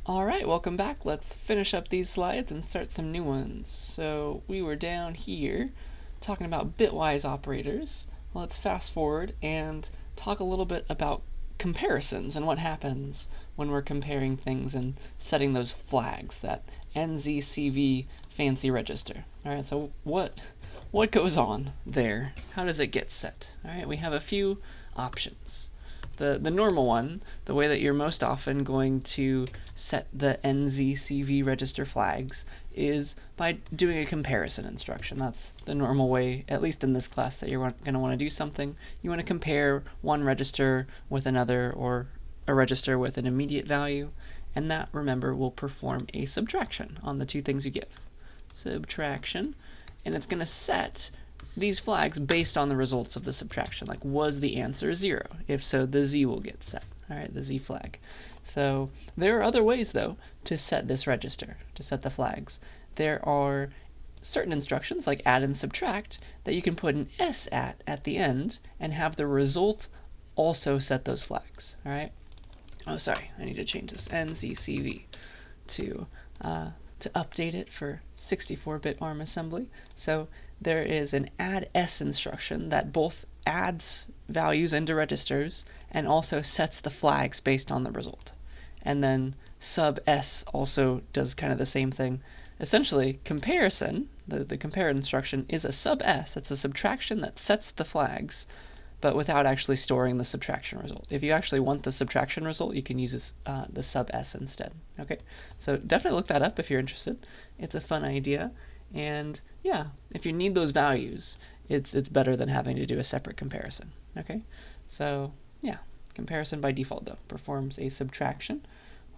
Alright, welcome back. Let's finish up these slides and start some new ones. So we were down here talking about bitwise operators. Let's fast forward and talk a little bit about comparisons and what happens when we're comparing things and setting those flags, that NZCV fancy register. Alright, so what goes on there? How does it get set? Alright, we have a few options. The normal one, the way that you're most often going to set the NZCV register flags, is by doing a comparison instruction. That's the normal way, at least in this class, that you're going to want to do something. You want to compare one register with another, or a register with an immediate value, and that, remember, will perform a subtraction on the two things you give. Subtraction, and it's going to set these flags based on the results of the subtraction. Like, was the answer 0? If so, the Z will get set. Alright, the Z flag. So there are other ways, though, to set this register, to set the flags. There are certain instructions, like add and subtract, that you can put an S at the end and have the result also set those flags. Alright? Oh, sorry, I need to change this NZCV to update it for 64-bit ARM assembly. So there is an add S instruction that both adds values into registers and also sets the flags based on the result. And then sub S also does kind of the same thing. Essentially, comparison, the compare instruction, is a sub S. It's a subtraction that sets the flags, but without actually storing the subtraction result. If you actually want the subtraction result, you can use the sub S instead. Okay, so definitely look that up if you're interested. It's a fun idea, and yeah, if you need those values, it's better than having to do a separate comparison. Okay, so yeah, comparison by default though performs a subtraction.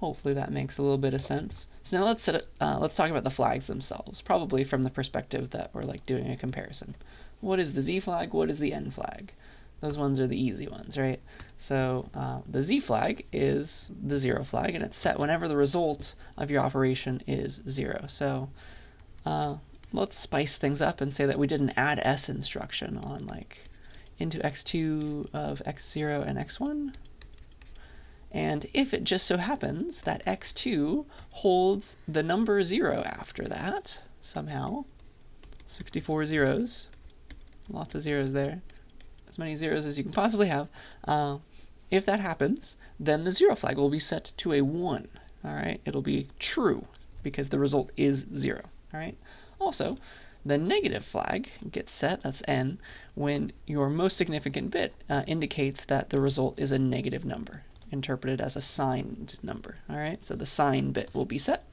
Hopefully that makes a little bit of sense. So now let's talk about the flags themselves, probably from the perspective that we're like doing a comparison. What is the Z flag? What is the N flag? Those ones are the easy ones, right? So the Z flag is the 0 flag, and it's set whenever the result of your operation is 0. So let's spice things up and say that we did an add S instruction on like into x2 of x0 and x1. And if it just so happens that x2 holds the number 0 after that, somehow, 64 zeros, lots of zeros there, as many zeros as you can possibly have. If that happens, then the 0 flag will be set to a 1. All right, it'll be true because the result is 0. All right. Also, the negative flag gets set, that's N, when your most significant bit indicates that the result is a negative number, interpreted as a signed number. All right, so the sign bit will be set.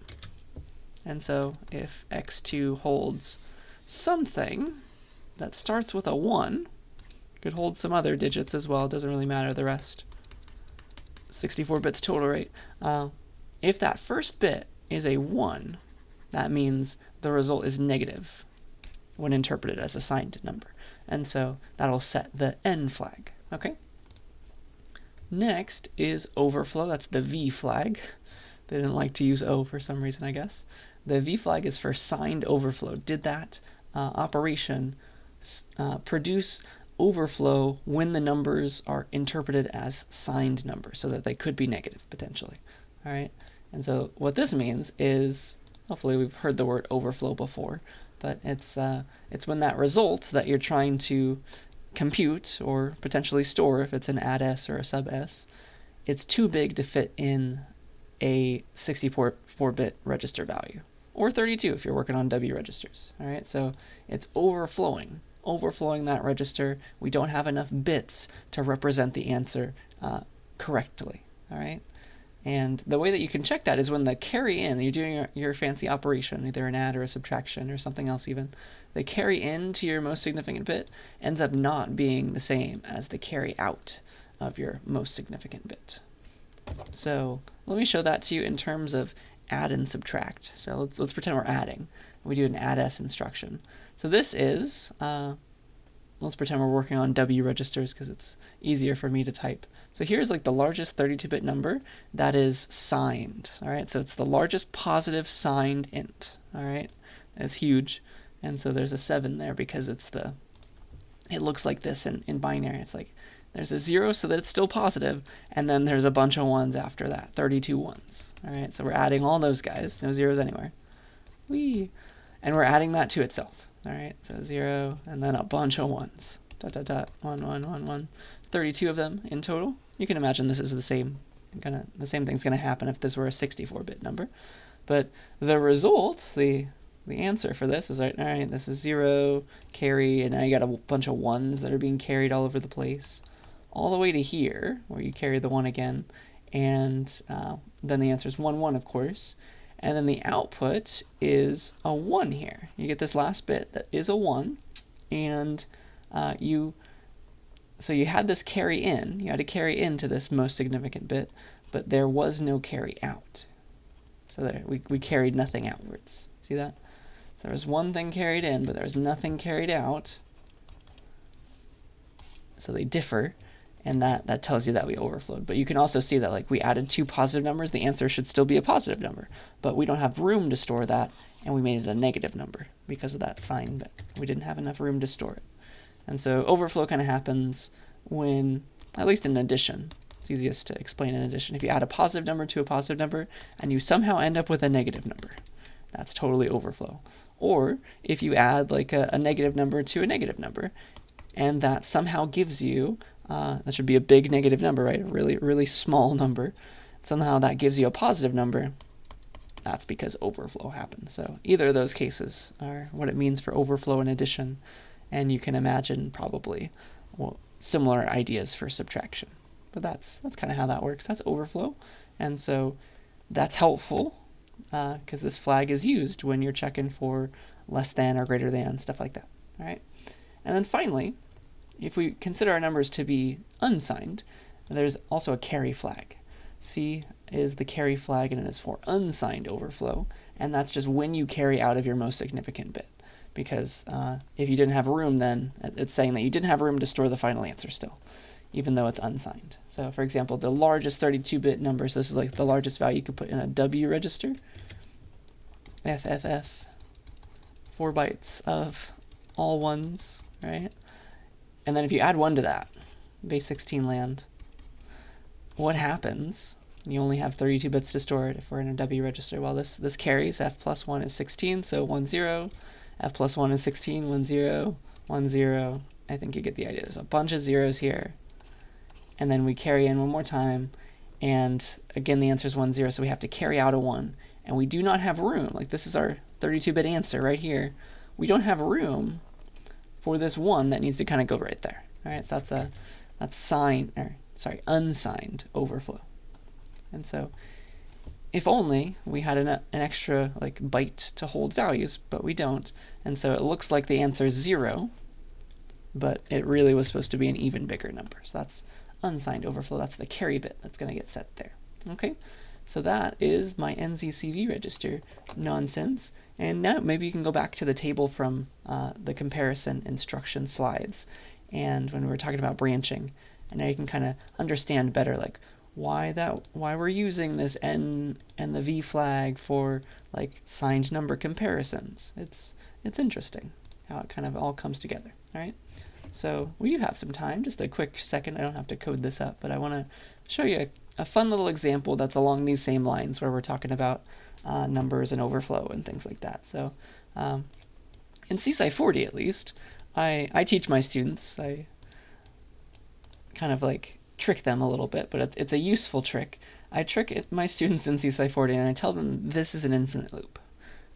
And so if x2 holds something that starts with a 1, could hold some other digits as well, doesn't really matter the rest. 64 bits total, right? If that first bit is a 1, that means the result is negative when interpreted as a signed number. And so that'll set the N flag, okay? Next is overflow, that's the V flag. They didn't like to use O for some reason, I guess. The V flag is for signed overflow. Did that operation produce overflow when the numbers are interpreted as signed numbers, so that they could be negative potentially? All right, and so what this means is, hopefully we've heard the word overflow before, but it's when that result that you're trying to compute or potentially store, if it's an add S or a sub S, it's too big to fit in a 64-bit register value, or 32 if you're working on W registers. All right, so it's overflowing that register. We don't have enough bits to represent the answer correctly. All right, and the way that you can check that is when the carry in, you're doing your fancy operation, either an add or a subtraction or something else even, the carry in to your most significant bit ends up not being the same as the carry out of your most significant bit. So let me show that to you in terms of add and subtract. So let's pretend we're adding. We do an add S instruction. So this is, let's pretend we're working on W registers because it's easier for me to type. So here's like the largest 32-bit number that is signed. All right, so it's the largest positive signed int. All right, that's huge. And so there's a 7 there because it looks like this in binary. It's like There's a 0 so that it's still positive, and then there's a bunch of 1s after that, 32 1s. All right, so we're adding all those guys, no zeros anywhere. Whee! And we're adding that to itself. All right, so 0, and then a bunch of 1s. Dot, dot, dot, 1, 1, 1, 1. 32 of them in total. You can imagine this is the same thing's gonna happen if this were a 64-bit number. But the result, the answer for this is, all right, this is 0, carry, and now you got a bunch of 1s that are being carried all over the place, all the way to here, where you carry the 1 again, and then the answer is 1, 1, of course. And then the output is a 1 here. You get this last bit that is a 1, and so you had this carry in. You had to carry into this most significant bit, but there was no carry out. So there, we carried nothing outwards. See that? There was one thing carried in, but there was nothing carried out. So they differ, and that tells you that we overflowed. But you can also see that, like, we added 2 positive numbers. The answer should still be a positive number, but we don't have room to store that, and we made it a negative number because of that sign bit. We didn't have enough room to store it. And so overflow kind of happens when, at least in addition, it's easiest to explain in addition. If you add a positive number to a positive number and you somehow end up with a negative number, that's totally overflow. Or if you add like a negative number to a negative number, and that somehow gives you, that should be a big negative number, right? A really, really small number. Somehow that gives you a positive number. That's because overflow happened. So either of those cases are what it means for overflow and addition. And you can imagine probably similar ideas for subtraction. But that's kind of how that works. That's overflow. And so that's helpful because this flag is used when you're checking for less than or greater than, stuff like that. All right. And then finally, if we consider our numbers to be unsigned, there's also a carry flag. C is the carry flag, and it is for unsigned overflow. And that's just when you carry out of your most significant bit. Because if you didn't have room, then it's saying that you didn't have room to store the final answer still, even though it's unsigned. So for example, the largest 32-bit number, so this is like the largest value you could put in a W register. FFF, 4 bytes of all ones, right? And then if you add 1 to that, base 16 land, what happens? You only have 32 bits to store it if we're in a W register. Well, this carries. F plus 1 is 16, so 1, 0. F plus 1 is 16, 1, 0, 1, 0. I think you get the idea. There's a bunch of zeros here. And then we carry in one more time. And again, the answer is 1, 0, so we have to carry out a 1. And we do not have room. Like, this is our 32-bit answer right here. We don't have room for this 1 that needs to kind of go right there. All right, so that's unsigned overflow. And so if only we had an extra like byte to hold values, but we don't. And so it looks like the answer is 0, but it really was supposed to be an even bigger number. So that's unsigned overflow. That's the carry bit that's going to get set there. Okay, so that is my NZCV register nonsense. And now maybe you can go back to the table from the comparison instruction slides, and when we were talking about branching, and now you can kind of understand better like why we're using this N and the V flag for like signed number comparisons. It's interesting how it kind of all comes together. All right, so we do have some time, just a quick second. I don't have to code this up, but I want to show you a fun little example that's along these same lines where we're talking about numbers and overflow and things like that. So in CSCI 40 at least, I teach my students. I kind of like trick them a little bit, but it's a useful trick. I trick my students in CSCI 40 and I tell them this is an infinite loop.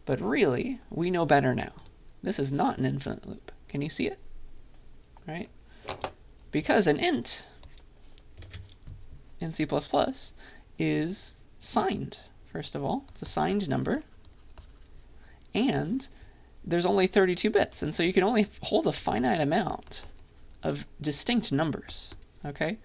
But really, we know better now. This is not an infinite loop. Can you see it? Right? Because an int in C++ is signed, first of all. It's a signed number. And there's only 32 bits, and so you can only hold a finite amount of distinct numbers, okay?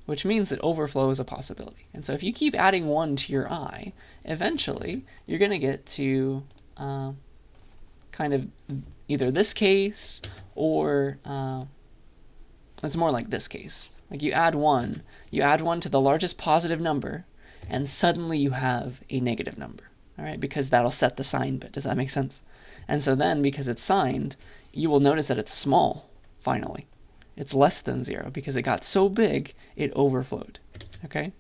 Which means that overflow is a possibility. And so if you keep adding 1 to your I, eventually you're going to get to kind of either this case or it's more like this case. Like you add 1 to the largest positive number, and suddenly you have a negative number, all right? Because that'll set the sign bit. Does that make sense? And so then, because it's signed, you will notice that it's small, finally. It's less than 0 because it got so big it overflowed. Okay?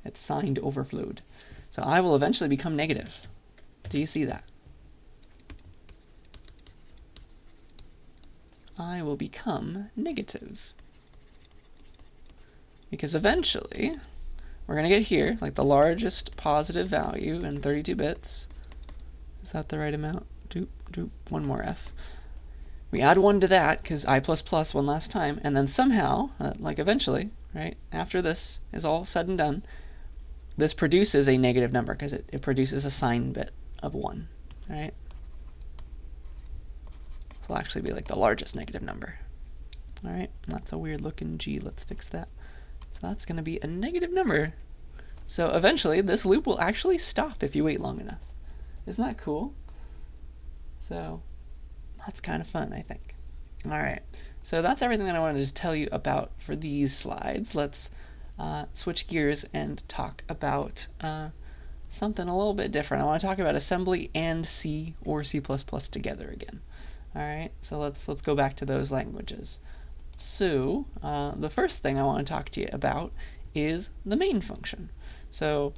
It's signed overflowed. So I will eventually become negative. Do you see that? I will become negative. Because eventually, we're going to get here, like the largest positive value in 32 bits. Is that the right amount? One more F. We add 1 to that, because I++ one last time, and then somehow, like eventually, right, after this is all said and done, this produces a negative number, because it produces a sign bit of 1, right? So it'll actually be like the largest negative number. All right, that's a weird looking G. Let's fix that. So that's going to be a negative number. So eventually, this loop will actually stop if you wait long enough. Isn't that cool? So that's kind of fun, I think. All right, so that's everything that I wanted to just tell you about for these slides. Let's switch gears and talk about something a little bit different. I want to talk about assembly and C or C++ together again. All right, so let's go back to those languages. So the first thing I want to talk to you about is the main function. So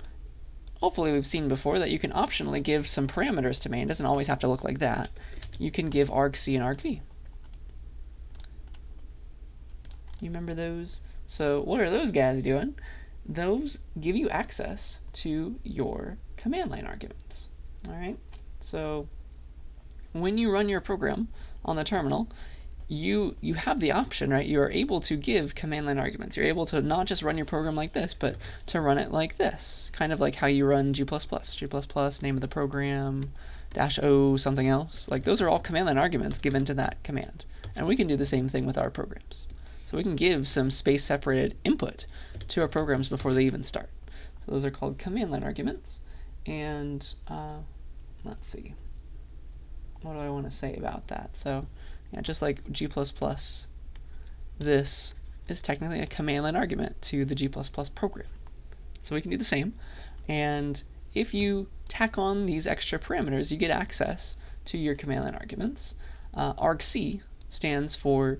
hopefully we've seen before that you can optionally give some parameters to main. It doesn't always have to look like that. You can give argc and argv. You remember those? So what are those guys doing? Those give you access to your command line arguments. All right, so when you run your program on the terminal, you have the option, right? You're able to give command line arguments. You're able to not just run your program like this, but to run it like this, kind of like how you run G++, name of the program, -o, something else. Like those are all command line arguments given to that command. And we can do the same thing with our programs. So we can give some space-separated input to our programs before they even start. So those are called command line arguments. And let's see. What do I want to say about that? So yeah, just like G++, this is technically a command line argument to the G++ program. So we can do the same. And if you tack on these extra parameters, you get access to your command line arguments. argc stands for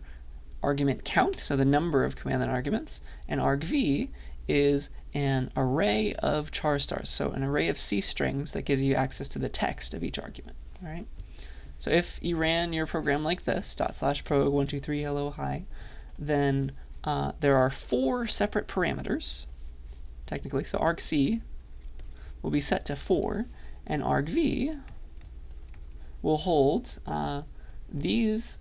argument count, so the number of command line arguments, and argv is an array of char stars, so an array of C strings that gives you access to the text of each argument. All right. So if you ran your program like this, /prog123 hello hi, then there are 4 separate parameters, technically. So argc will be set to 4, and argv will hold these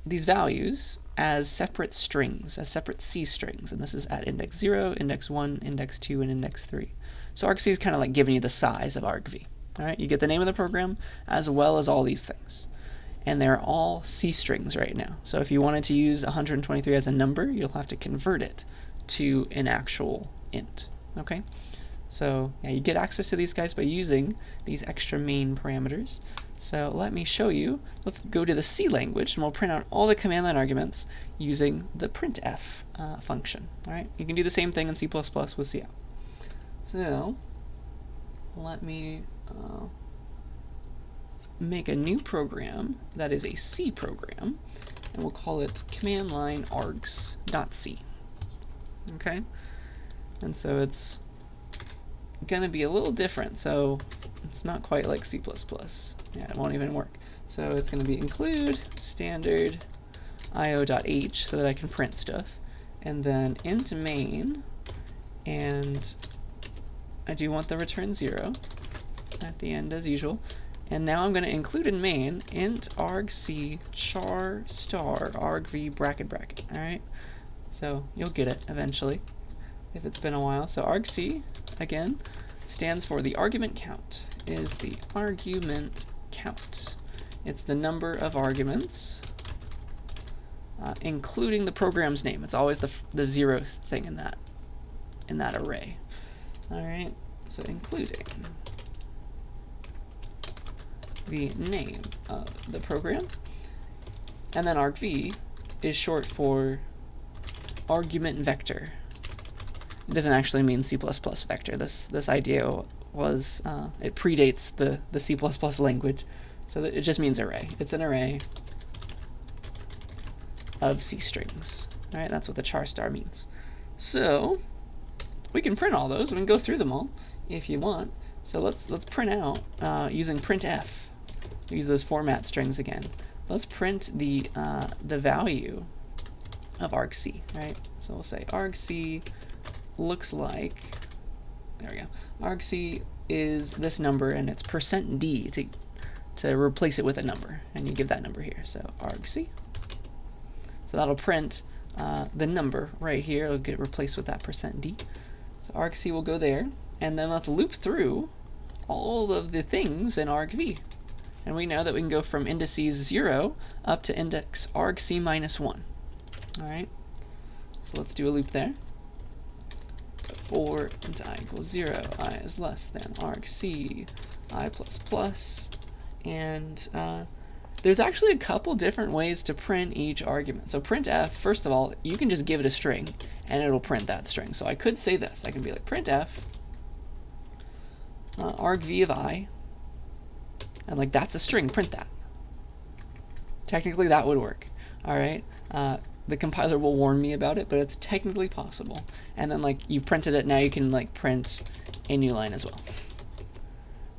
values as separate strings, as separate C strings, and this is at index 0, index 1, index 2, and index 3. So argc is kind of like giving you the size of argv. All right, you get the name of the program as well as all these things. And they're all C strings right now. So if you wanted to use 123 as a number, you'll have to convert it to an actual int. Okay? So yeah, you get access to these guys by using these extra main parameters. So let me show you. Let's go to the C language, and we'll print out all the command line arguments using the printf function. All right? You can do the same thing in C++ with cout. So let me make a new program that is a C program, and we'll call it command line args.c. Okay? And so it's going to be a little different, so it's not quite like C++. Yeah, it won't even work. So it's going to be include standard io.h so that I can print stuff, and then int main, and I do want the return 0 at the end as usual. And now I'm going to include in main int argc char star argv bracket bracket. All right, so you'll get it eventually if it's been a while. So argc again stands for the argument count. Is the argument count. It's the number of arguments, including the program's name. It's always the 0th thing in that array. All right, so including the name of the program, and then argv is short for argument vector. It doesn't actually mean C++ vector. This idea was it predates the C++ language, so that it just means array. It's an array of C strings. All right, that's what the char star means. So we can print all those. We can go through them all if you want. So let's print out using printf. Use those format strings again. Let's print the value of argc, right? So we'll say argc looks like, there we go. Argc is this number, and it's %d to replace it with a number, and you give that number here. So argc. So that'll print the number right here. It'll get replaced with that %d. So argc will go there, and then let's loop through all of the things in argv. And we know that we can go from indices 0 up to index argc -1. All right. So let's do a loop there. So for int I equals 0, I is less than argc I plus plus, and there's actually a couple different ways to print each argument. So printf, first of all, you can just give it a string, and it'll print that string. So I could say this. I can be like printf argv of I, and like that's a string, print that. Technically that would work. All right. The compiler will warn me about it, but it's technically possible. And then like you've printed it, now you can like print a new line as well.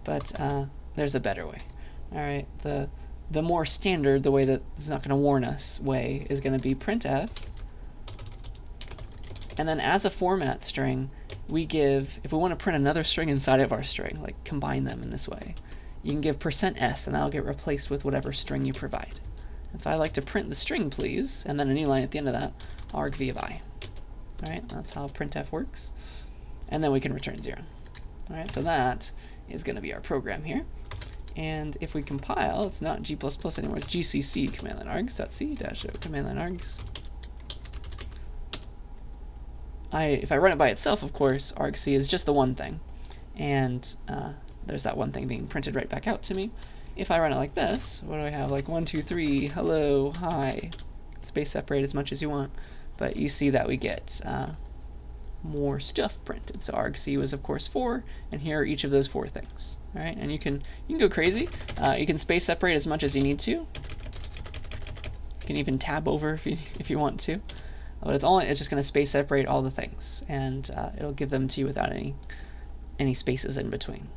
But there's a better way. All right. The more standard, the way that it's not going to warn us way, is going to be printf. And then as a format string, we give, if we want to print another string inside of our string, like combine them in this way, you can give %s, and that'll get replaced with whatever string you provide. And so I like to print the string, please, and then a new line at the end of that, argv of I. All right, that's how printf works. And then we can return 0. All right, so that is going to be our program here. And if we compile, it's not G++ anymore, it's gcc command line args.c-o command line args. If I run it by itself, of course, argc is just the one thing. And there's that one thing being printed right back out to me. If I run it like this, what do I have? Like 1, 2, 3, hello, hi. Space separate as much as you want. But you see that we get more stuff printed. So argc was, of course, 4, and here are each of those 4 things. All right, and you can go crazy. You can space separate as much as you need to. You can even tab over if you want to. But it's just going to space separate all the things, and it'll give them to you without any spaces in between.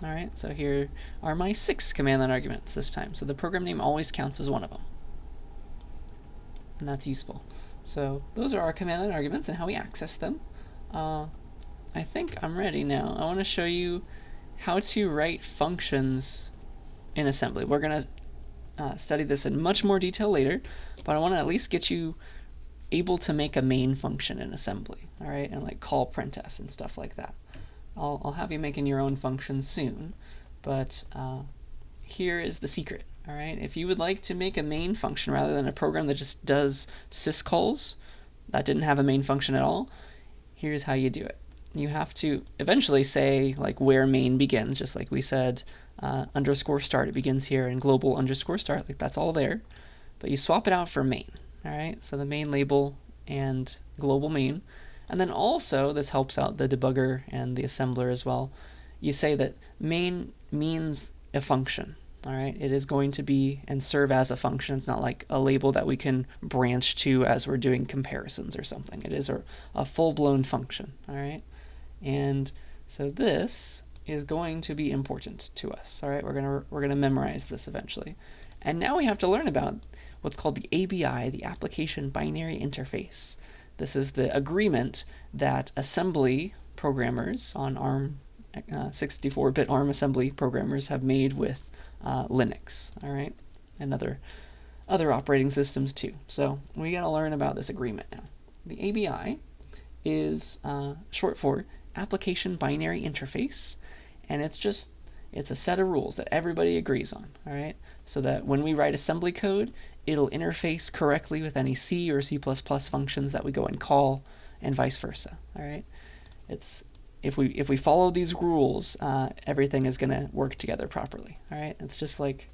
All right, so here are my 6 command line arguments this time. So the program name always counts as one of them, and that's useful. So those are our command line arguments and how we access them. I think I'm ready now. I want to show you how to write functions in assembly. We're going to study this in much more detail later, but I want to at least get you able to make a main function in assembly, all right, and like call printf and stuff like that. I'll have you making your own functions soon, but here is the secret, all right? If you would like to make a main function rather than a program that just does syscalls that didn't have a main function at all, here's how you do it. You have to eventually say like where main begins, just like we said, underscore start, it begins here, and global underscore start, like that's all there, but you swap it out for main. All right, so the main label and global main. And then also, this helps out the debugger and the assembler as well. You say that main means a function. All right, it is going to be and serve as a function. It's not like a label that we can branch to as we're doing comparisons or something. It is a full-blown function. All right, and so this is going to be important to us. All right, we're gonna memorize this eventually. And now we have to learn about what's called the ABI, the Application Binary Interface. This is the agreement that assembly programmers on ARM, 64-bit ARM assembly programmers have made with Linux, all right, and other operating systems too. So we got to learn about this agreement now. The ABI is short for Application Binary Interface, and it's a set of rules that everybody agrees on, all right? So that when we write assembly code, it'll interface correctly with any C or C++ functions that we go and call, and vice versa, all right? If we follow these rules, everything is going to work together properly, all right? It's like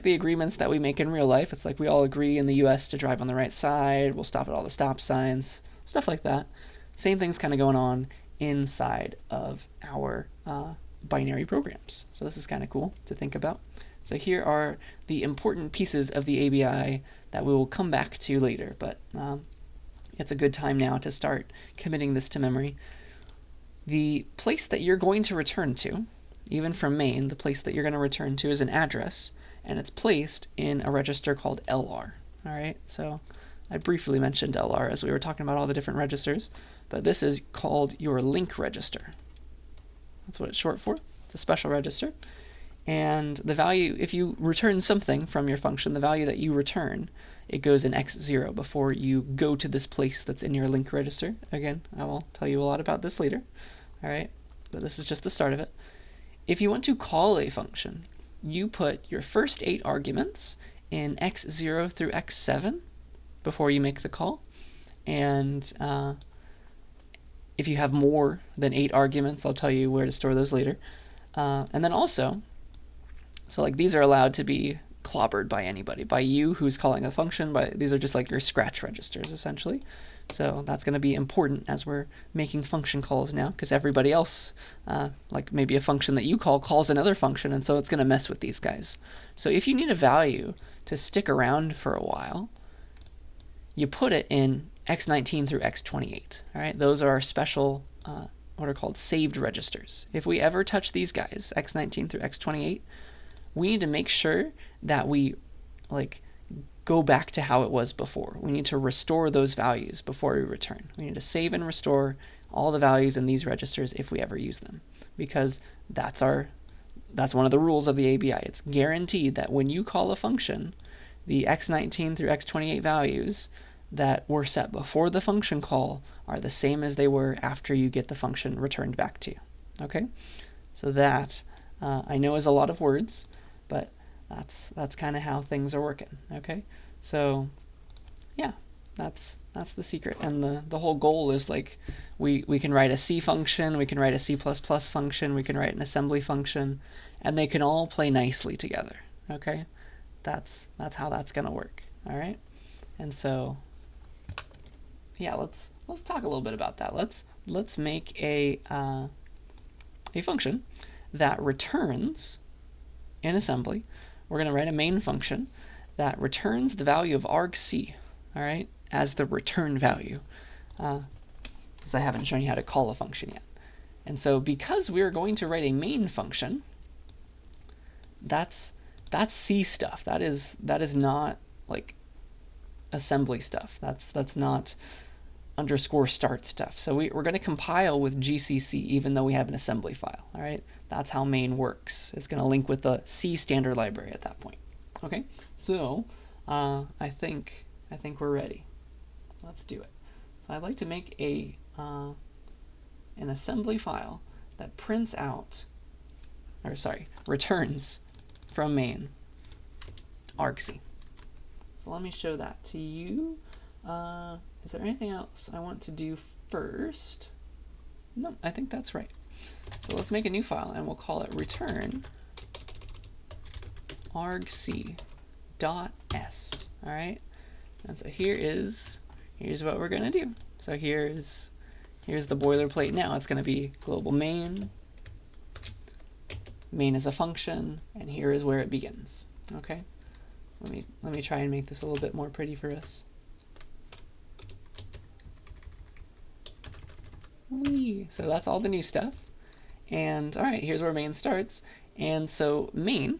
the agreements that we make in real life. It's like we all agree in the US to drive on the right side, we'll stop at all the stop signs, stuff like that. Same thing's kind of going on inside of our binary programs. So this is kind of cool to think about. So here are the important pieces of the ABI that we will come back to later, but it's a good time now to start committing this to memory. The place that you're going to return to, even from main, the place that you're going to return to is an address, and it's placed in a register called LR. All right, so I briefly mentioned LR as we were talking about all the different registers, but this is called your link register. That's what it's short for. It's a special register. And the value, if you return something from your function, the value that you return, it goes in x0 before you go to this place that's in your link register. Again, I will tell you a lot about this later. All right, but this is just the start of it. If you want to call a function, you put your first 8 arguments in x0 through x7 before you make the call. And if you have more than 8 arguments, I'll tell you where to store those later. And then also, so like these are allowed to be clobbered by anybody, by you who's calling a function. These are just like your scratch registers essentially. So that's going to be important as we're making function calls now, because everybody else, like maybe a function that you call calls another function, and so it's going to mess with these guys. So if you need a value to stick around for a while, you put it in x19 through x28. All right, those are our special what are called saved registers. If we ever touch these guys, x19 through x28, we need to make sure that we like go back to how it was before. We need to restore those values before we return. We need to save and restore all the values in these registers if we ever use them, because that's one of the rules of the ABI. It's guaranteed that when you call a function, the x19 through x28 values that were set before the function call are the same as they were after you get the function returned back to you. Okay, so that I know is a lot of words, but that's kind of how things are working. Okay, so yeah, that's the secret, and the whole goal is like we can write a C function, we can write a C++ function, we can write an assembly function, and they can all play nicely together. Okay, that's how that's gonna work. All right, and so yeah, let's talk a little bit about that. Let's make a function that returns in assembly. We're going to write a main function that returns the value of argc, all right, as the return value, because I haven't shown you how to call a function yet. And so because we're going to write a main function, that's C stuff. That is not like assembly stuff. That's not underscore start stuff. So we're going to compile with GCC even though we have an assembly file. All right, that's how main works. It's going to link with the C standard library at that point. Okay, so I think we're ready. Let's do it. So I'd like to make an assembly file that returns from main argc. So let me show that to you. Is there anything else I want to do first? No, I think that's right. So let's make a new file and we'll call it return argc.s. All right, and so here's what we're gonna do. So here's the boilerplate now. It's gonna be global main is a function, and here is where it begins. Okay, let me try and make this a little bit more pretty for us. So that's all the new stuff. And all right, here's where main starts. And so main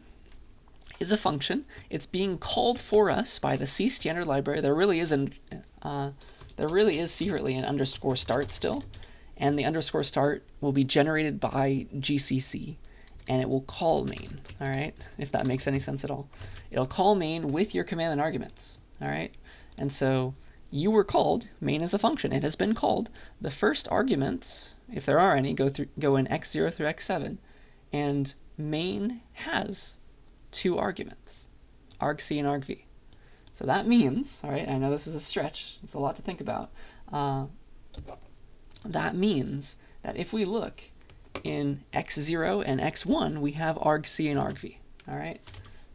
is a function. It's being called for us by the C standard library. There really is secretly an underscore start still, and the underscore start will be generated by GCC, and it will call main. All right, if that makes any sense at all, it'll call main with your command and arguments. All right, and so you were called. Main is a function. It has been called. The first arguments, if there are any, go in x0 through x7, and main has 2 arguments, argc and argv. So that means, all right, I know this is a stretch. It's a lot to think about. That means that if we look in x0 and x1, we have argc and argv. All right,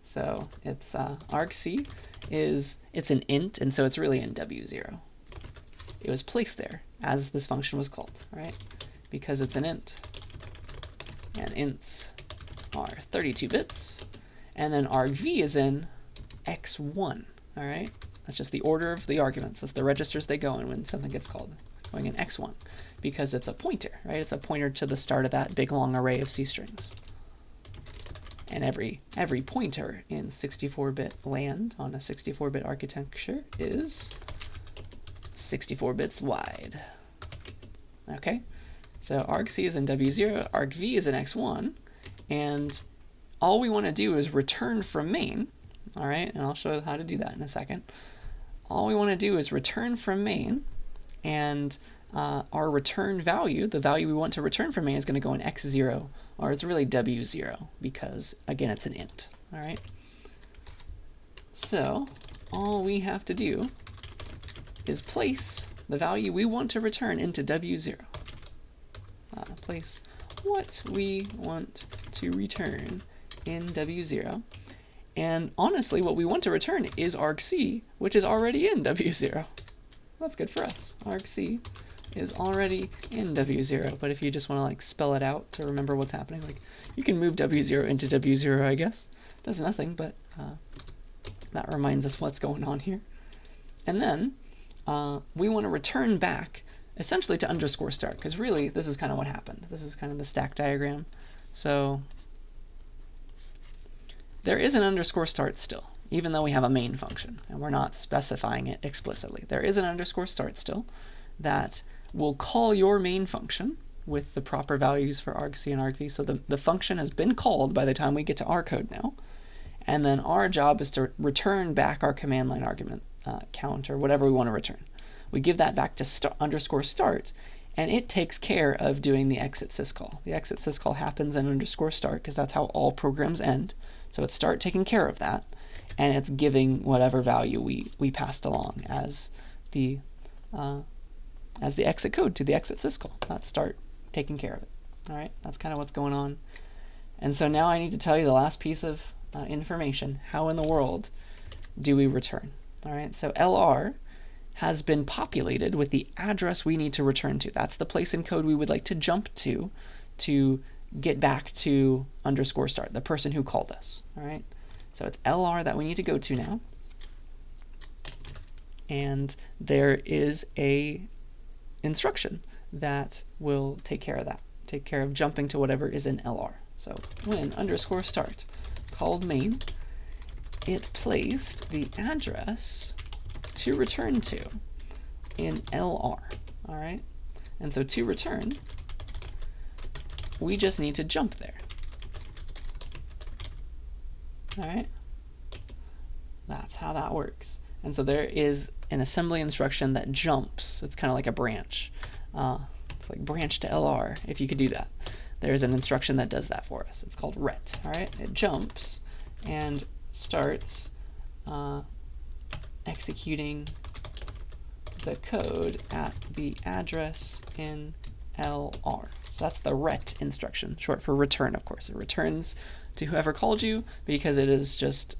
so it's argc. It's an int, and so it's really in W0. It was placed there as this function was called, right? Because it's an int, and ints are 32 bits, and then argv is in x1, all right? That's just the order of the arguments. That's the registers they go in when something gets called, going in X1, because it's a pointer, right? It's a pointer to the start of that big long array of C strings. And every pointer in 64-bit land on a 64-bit architecture is 64 bits wide. Okay, so argc is in W0, argv is in X1, and all we want to do is return from main. All right, and I'll show how to do that in a second. All we want to do is return from main, and our return value, the value we want to return from main, is going to go in X0, or it's really W0, because, again, it's an int. All right? So all we have to do is place the value we want to return into W0. Place what we want to return in W0. And honestly, what we want to return is argc, which is already in W0. That's good for us. Argc is already in W0, but if you just want to like spell it out to remember what's happening, like you can move W0 into W0, I guess. Does nothing, but that reminds us what's going on here. And then we want to return back essentially to underscore start, because really this is kind of what happened. This is kind of the stack diagram. So there is an underscore start still, even though we have a main function and we're not specifying it explicitly. There is an underscore start still that will call your main function with the proper values for argc and argv. So the function has been called by the time we get to our code now. And then our job is to return back our command line argument count or whatever we want to return. We give that back to underscore start, and it takes care of doing the exit syscall. The exit syscall happens in underscore start because that's how all programs end. So it's start taking care of that, and it's giving whatever value we passed along as the exit code to the exit syscall. That's start taking care of it. All right, that's kind of what's going on. And so now I need to tell you the last piece of information. How in the world do we return? All right, so LR has been populated with the address we need to return to. That's the place in code we would like to jump to get back to underscore start, the person who called us. All right, so it's LR that we need to go to now. And there is a instruction that will take care of that, take care of jumping to whatever is in LR. So when underscore start called main, it placed the address to return to in LR. All right, and so to return, we just need to jump there. All right, that's how that works. And so there is an assembly instruction that jumps. It's kind of like a branch. It's like branch to LR, if you could do that. There's an instruction that does that for us. It's called ret. All right, it jumps and starts executing the code at the address in LR. So that's the ret instruction, short for return, of course. It returns to whoever called you because it is just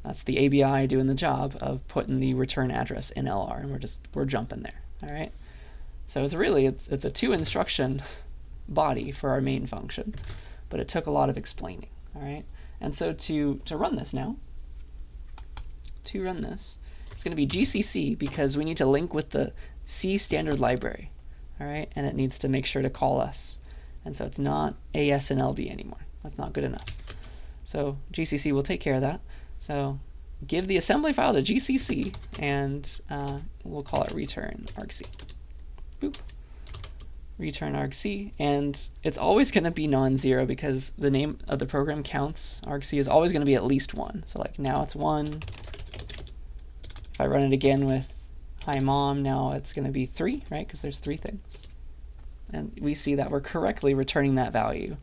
that's the ABI doing the job of putting the return address in LR, and we're jumping there. All right. So it's a 2-instruction body for our main function, but it took a lot of explaining. All right. And so to run this now, it's going to be GCC because we need to link with the C standard library. All right, and it needs to make sure to call us. And so it's not AS and LD anymore. That's not good enough. So GCC will take care of that. So give the assembly file to GCC, and we'll call it return argc. Boop. Return argc, and it's always going to be non-zero because the name of the program counts. Argc is always going to be at least 1. So like now it's 1. If I run it again with hi mom, now it's going to be 3, right? Because there's 3 things. And we see that we're correctly returning that value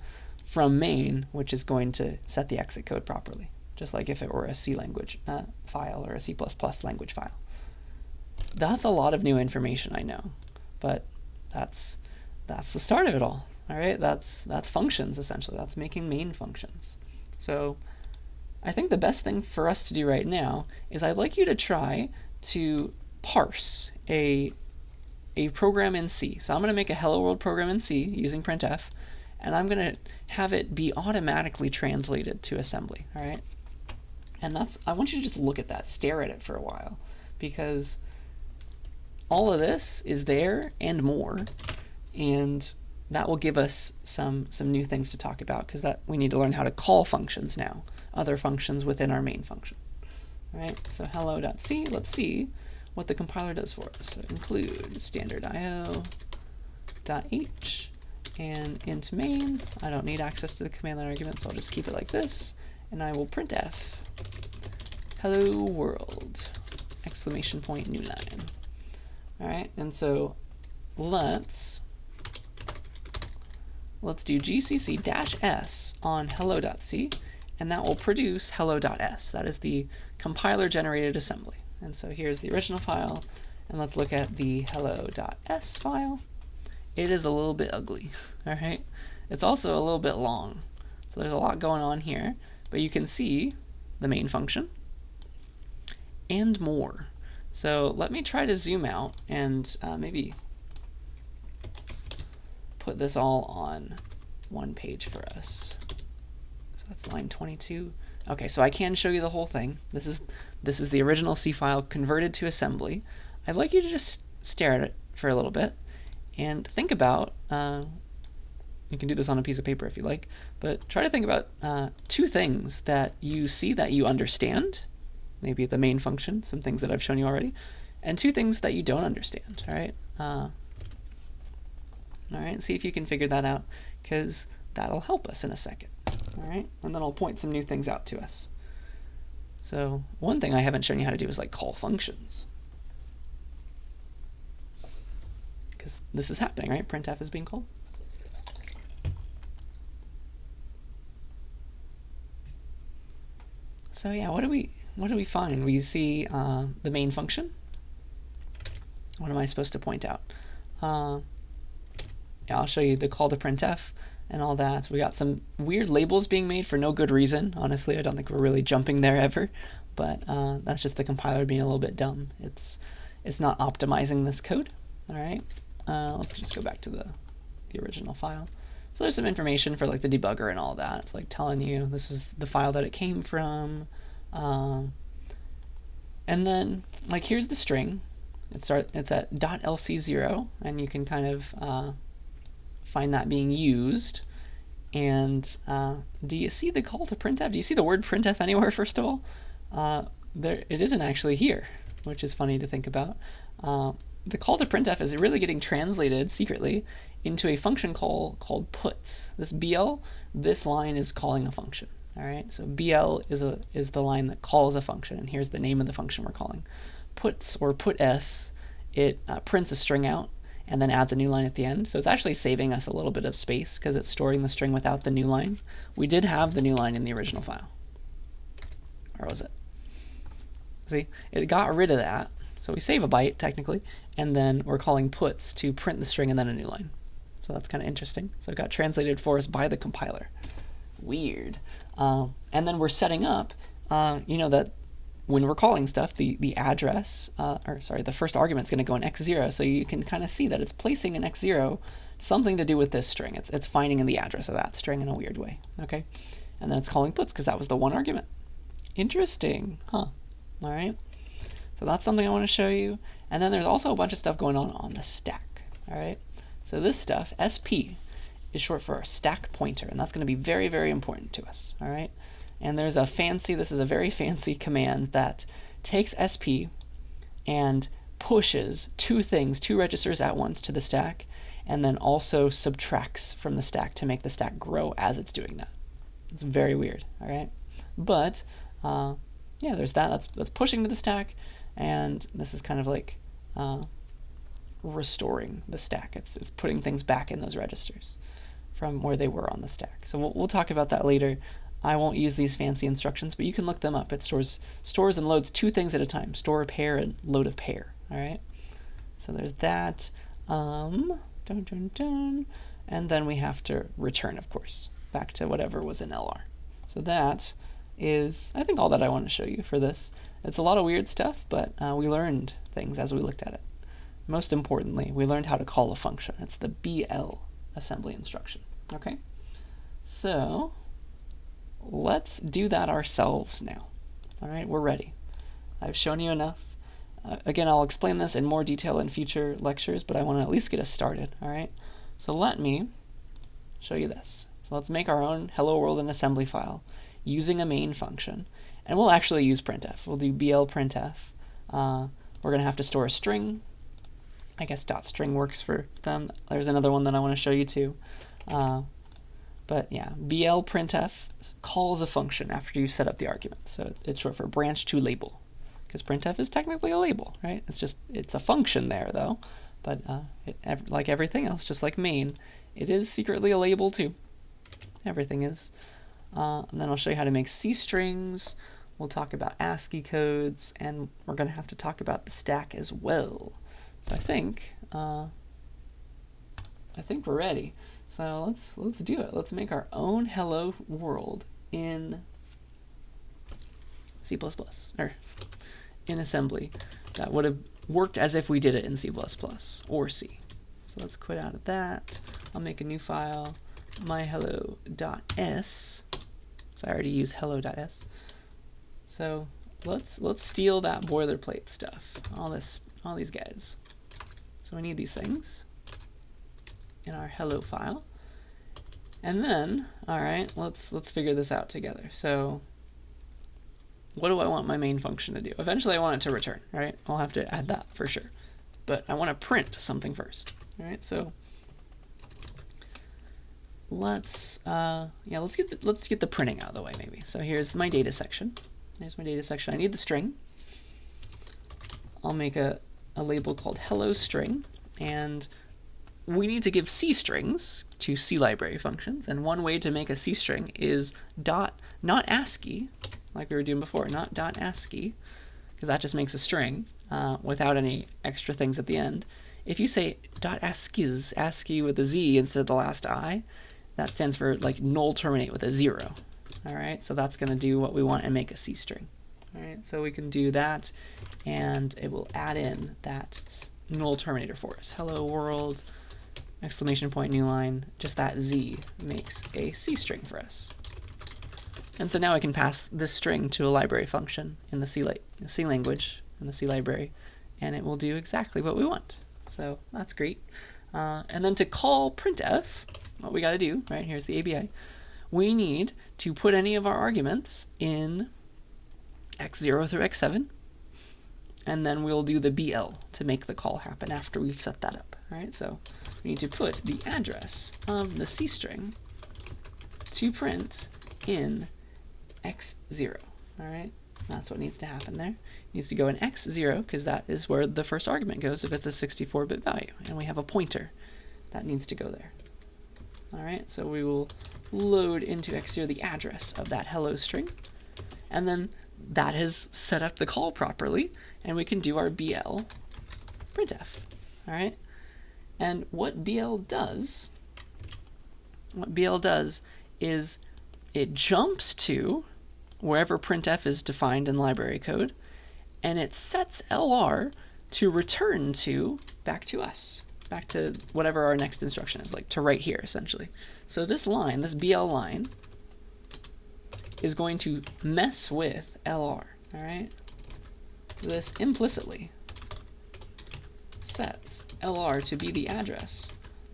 from main, which is going to set the exit code properly, just like if it were a C language file or a C++ language file. That's a lot of new information, I know, but that's the start of it all. All right, that's functions essentially. That's making main functions. So I think the best thing for us to do right now is I'd like you to try to parse a program in C. So I'm going to make a hello world program in C using printf, and I'm going to have it be automatically translated to assembly. All right. And I want you to just look at that, stare at it for a while, because all of this is there and more, and that will give us some new things to talk about, because that we need to learn how to call functions now, other functions within our main function. All right, so hello.c, let's see what the compiler does for us. So include standard io.h and int main. I don't need access to the command line argument, so I'll just keep it like this, and I will printf hello world exclamation point new line. All right, and so let's do gcc-s on hello.c, and that will produce hello.s. That is the compiler generated assembly. And so here's the original file, and let's look at the hello.s file. It is a little bit ugly, all right? It's also a little bit long. So there's a lot going on here, but you can see the main function and more. So let me try to zoom out and maybe put this all on one page for us. So that's line 22. Okay, so I can show you the whole thing. This is the original C file converted to assembly. I'd like you to just stare at it for a little bit and think about, you can do this on a piece of paper if you like, but try to think about two things that you see that you understand, maybe the main function, some things that I've shown you already, and two things that you don't understand, all right? All right, see if you can figure that out, because that'll help us in a second, all right? And then I'll point some new things out to us. So one thing I haven't shown you how to do is like call functions. Because this is happening, right? Printf is being called. So yeah, what do we find? We see the main function. What am I supposed to point out? Yeah, I'll show you the call to printf and all that. We got some weird labels being made for no good reason. Honestly, I don't think we're really jumping there ever, but that's just the compiler being a little bit dumb. It's not optimizing this code. All right, let's just go back to the original file. So there's some information for like the debugger and all that. It's like telling you this is the file that it came from. And then like here's the string. It's at .lc0, and you can kind of find that being used. And do you see the call to printf? Do you see the word printf anywhere, first of all? It isn't actually here, which is funny to think about. The call to printf is really getting translated secretly into a function call called puts. This BL, this line is calling a function. All right, so BL is the line that calls a function, and here's the name of the function we're calling. Puts, or puts, it prints a string out and then adds a new line at the end. So it's actually saving us a little bit of space because it's storing the string without the new line. We did have the new line in the original file. Or was it? See, it got rid of that. So we save a byte technically, and then we're calling puts to print the string and then a new line. So that's kind of interesting. So it got translated for us by the compiler. Weird. And then we're setting up, that when we're calling stuff, the address, the first argument is going to go in x0, so you can kind of see that it's placing in x0 something to do with this string. It's finding in the address of that string in a weird way, okay? And then it's calling puts because that was the one argument. Interesting, huh? All right. So that's something I want to show you. And then there's also a bunch of stuff going on the stack, all right? So this stuff, SP, is short for a stack pointer, and that's going to be very, very important to us, all right? And there's this is a very fancy command that takes SP and pushes two registers at once to the stack, and then also subtracts from the stack to make the stack grow as it's doing that. It's very weird, all right? But yeah, there's that. That's pushing to the stack, and this is kind of like restoring the stack. It's putting things back in those registers from where they were on the stack. So we'll talk about that later. I won't use these fancy instructions, but you can look them up. It stores and loads two things at a time: store a pair and load a pair. All right. So there's that. And then we have to return, of course, back to whatever was in LR. So that is, I think, all that I want to show you for this. It's a lot of weird stuff, but we learned things as we looked at it. Most importantly, we learned how to call a function. It's the BL assembly instruction. Okay. So let's do that ourselves now. All right, we're ready. I've shown you enough. Again, I'll explain this in more detail in future lectures, but I want to at least get us started. All right, so let me show you this. So let's make our own hello world and assembly file using a main function, and we'll actually use printf. We'll do bl printf. We're going to have to store a string. I guess .string works for them. There's another one that I want to show you too. But yeah, bl printf calls a function after you set up the argument. So it's short for branch to label, because printf is technically a label, right? It's a function there though. But like everything else, just like main, it is secretly a label too. Everything is. And then I'll show you how to make C strings. We'll talk about ASCII codes, and we're going to have to talk about the stack as well. So I think we're ready. So let's do it. Let's make our own hello world in C++, or in assembly. That would have worked as if we did it in C++ or C. So let's quit out of that. I'll make a new file, myhello.s. So I already use hello.s. So let's steal that boilerplate stuff, all these guys. So we need these things in our hello file. And then, all right, let's figure this out together. So what do I want my main function to do? Eventually I want it to return, right? I'll have to add that for sure. But I want to print something first. All right, so let's get the printing out of the way maybe. So here's my data section. Here's my data section. I need the string. I'll make a label called hello string, and we need to give C strings to C library functions, and one way to make a C string is not ASCII, like we were doing before, not .ASCII, because that just makes a string without any extra things at the end. If you say .ASCIIs, ASCII with a Z instead of the last I, that stands for like null terminate with a 0. All right, so that's going to do what we want and make a C string. All right, so we can do that, and it will add in that null terminator for us. Hello world, exclamation point, new line, just that Z makes a C string for us. And so now I can pass this string to a library function in the C language, in the C library, and it will do exactly what we want. So that's great. And then to call printf, what we got to do, right, here's the ABI, we need to put any of our arguments in x0 through x7, and then we'll do the BL to make the call happen after we've set that up. All right, so we need to put the address of the C string to print in x0. All right, that's what needs to happen there. It needs to go in x0 because that is where the first argument goes if it's a 64-bit value, and we have a pointer that needs to go there. All right, so we will load into x0 the address of that hello string, and then that has set up the call properly, and we can do our BL printf. All right, and what BL does is it jumps to wherever printf is defined in library code, and it sets LR to return to back to us, back to whatever our next instruction is, like to right here essentially. So this line, this BL line, is going to mess with LR, all right? This implicitly sets LR to be the address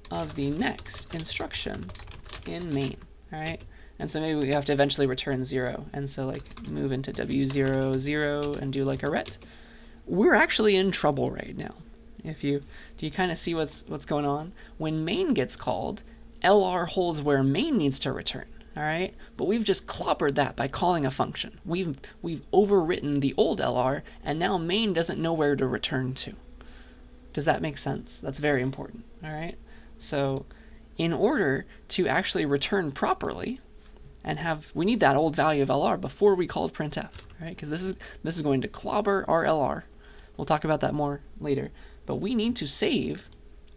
of the next instruction in main, all right? And so maybe we have to eventually return 0, and so like move into W0, 0, and do like a ret. We're actually in trouble right now. Do you kind of see what's going on? When main gets called, LR holds where main needs to return, all right? But we've just clobbered that by calling a function. We've overwritten the old LR, and now main doesn't know where to return to. Does that make sense? That's very important, all right? So in order to actually return properly, we need that old value of LR before we called printf, right? Because this is going to clobber our LR. We'll talk about that more later. But we need to save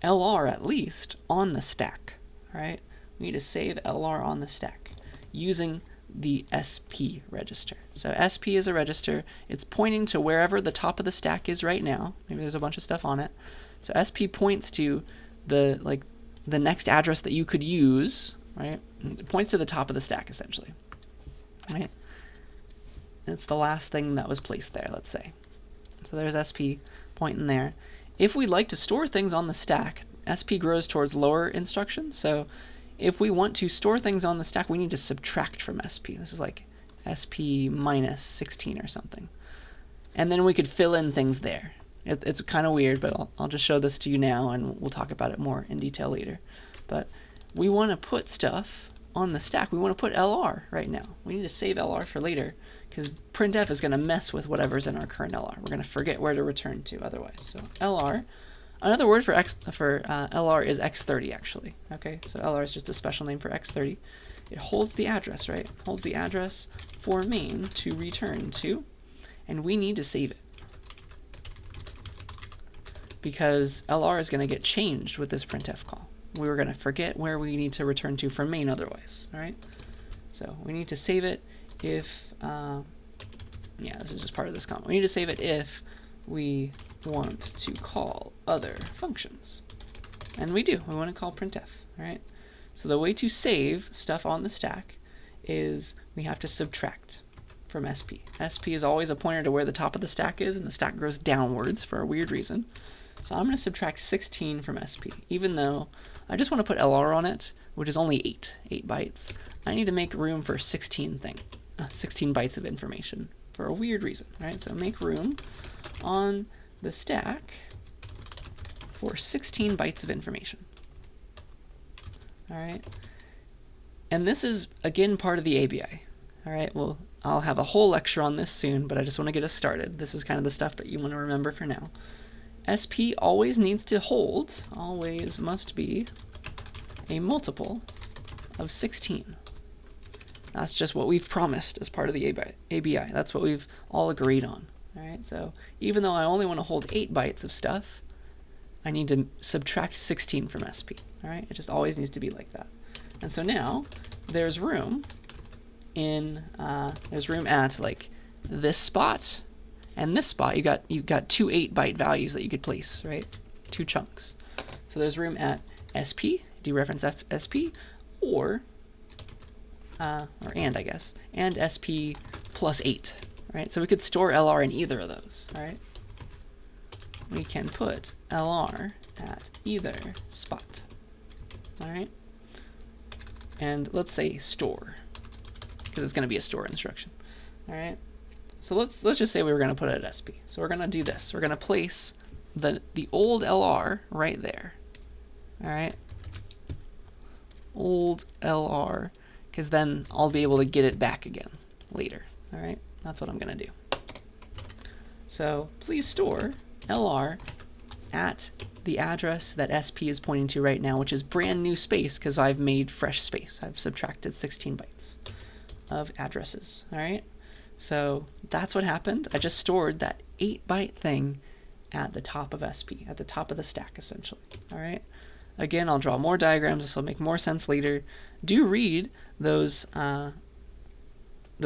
LR at least on the stack, right? We need to save LR on the stack using the SP register. So SP is a register. It's pointing to wherever the top of the stack is right now. Maybe there's a bunch of stuff on it. So SP points to the next address that you could use, right? It points to the top of the stack essentially, right? It's the last thing that was placed there, let's say. So there's SP pointing there. If we'd like to store things on the stack, SP grows towards lower instructions. So if we want to store things on the stack, we need to subtract from SP. This is like SP minus 16 or something. And then we could fill in things there. It's kind of weird, but I'll just show this to you now, and we'll talk about it more in detail later. But we want to put stuff on the stack. We want to put LR right now. We need to save LR for later, because printf is going to mess with whatever's in our current LR. We're going to forget where to return to otherwise. So LR, another word for LR is x30 actually. Okay, so LR is just a special name for x30. It holds the address, right? Holds the address for main to return to, and we need to save it, because LR is going to get changed with this printf call. We were going to forget where we need to return to from main otherwise. All right, so we need to save it if, yeah, this is just part of this comment. We need to save it if we want to call other functions. And we do. We want to call printf. All right, so the way to save stuff on the stack is we have to subtract from SP. SP is always a pointer to where the top of the stack is, and the stack grows downwards for a weird reason. So I'm going to subtract 16 from SP, even though I just want to put LR on it, which is only 8 bytes. I need to make room for 16 bytes of information for a weird reason. All right, so make room on the stack for 16 bytes of information. All right, and this is again part of the ABI. All right, well, I'll have a whole lecture on this soon, but I just want to get us started. This is kind of the stuff that you want to remember for now. SP always needs to hold, always must be, a multiple of 16. That's just what we've promised as part of the ABI. That's what we've all agreed on. All right, so even though I only want to hold 8 bytes of stuff, I need to subtract 16 from SP. All right, it just always needs to be like that. And so now there's room at like this spot and this spot. You got 2 8-byte values that you could place, right? 2 chunks. So there's room at SP, dereference SP, or and I guess, and SP plus 8, right? So we could store LR in either of those, all right? We can put LR at either spot, all right? And let's say store, because it's going to be a store instruction, all right? So let's just say we were going to put it at SP. So we're going to do this. We're going to place the old LR right there, all right? Old LR, because then I'll be able to get it back again later, all right? That's what I'm going to do. So please store LR at the address that SP is pointing to right now, which is brand new space because I've made fresh space. I've subtracted 16 bytes of addresses, all right? So that's what happened. I just stored that 8-byte thing at the top of SP, at the top of the stack, essentially, all right? Again, I'll draw more diagrams. This will make more sense later. Do read those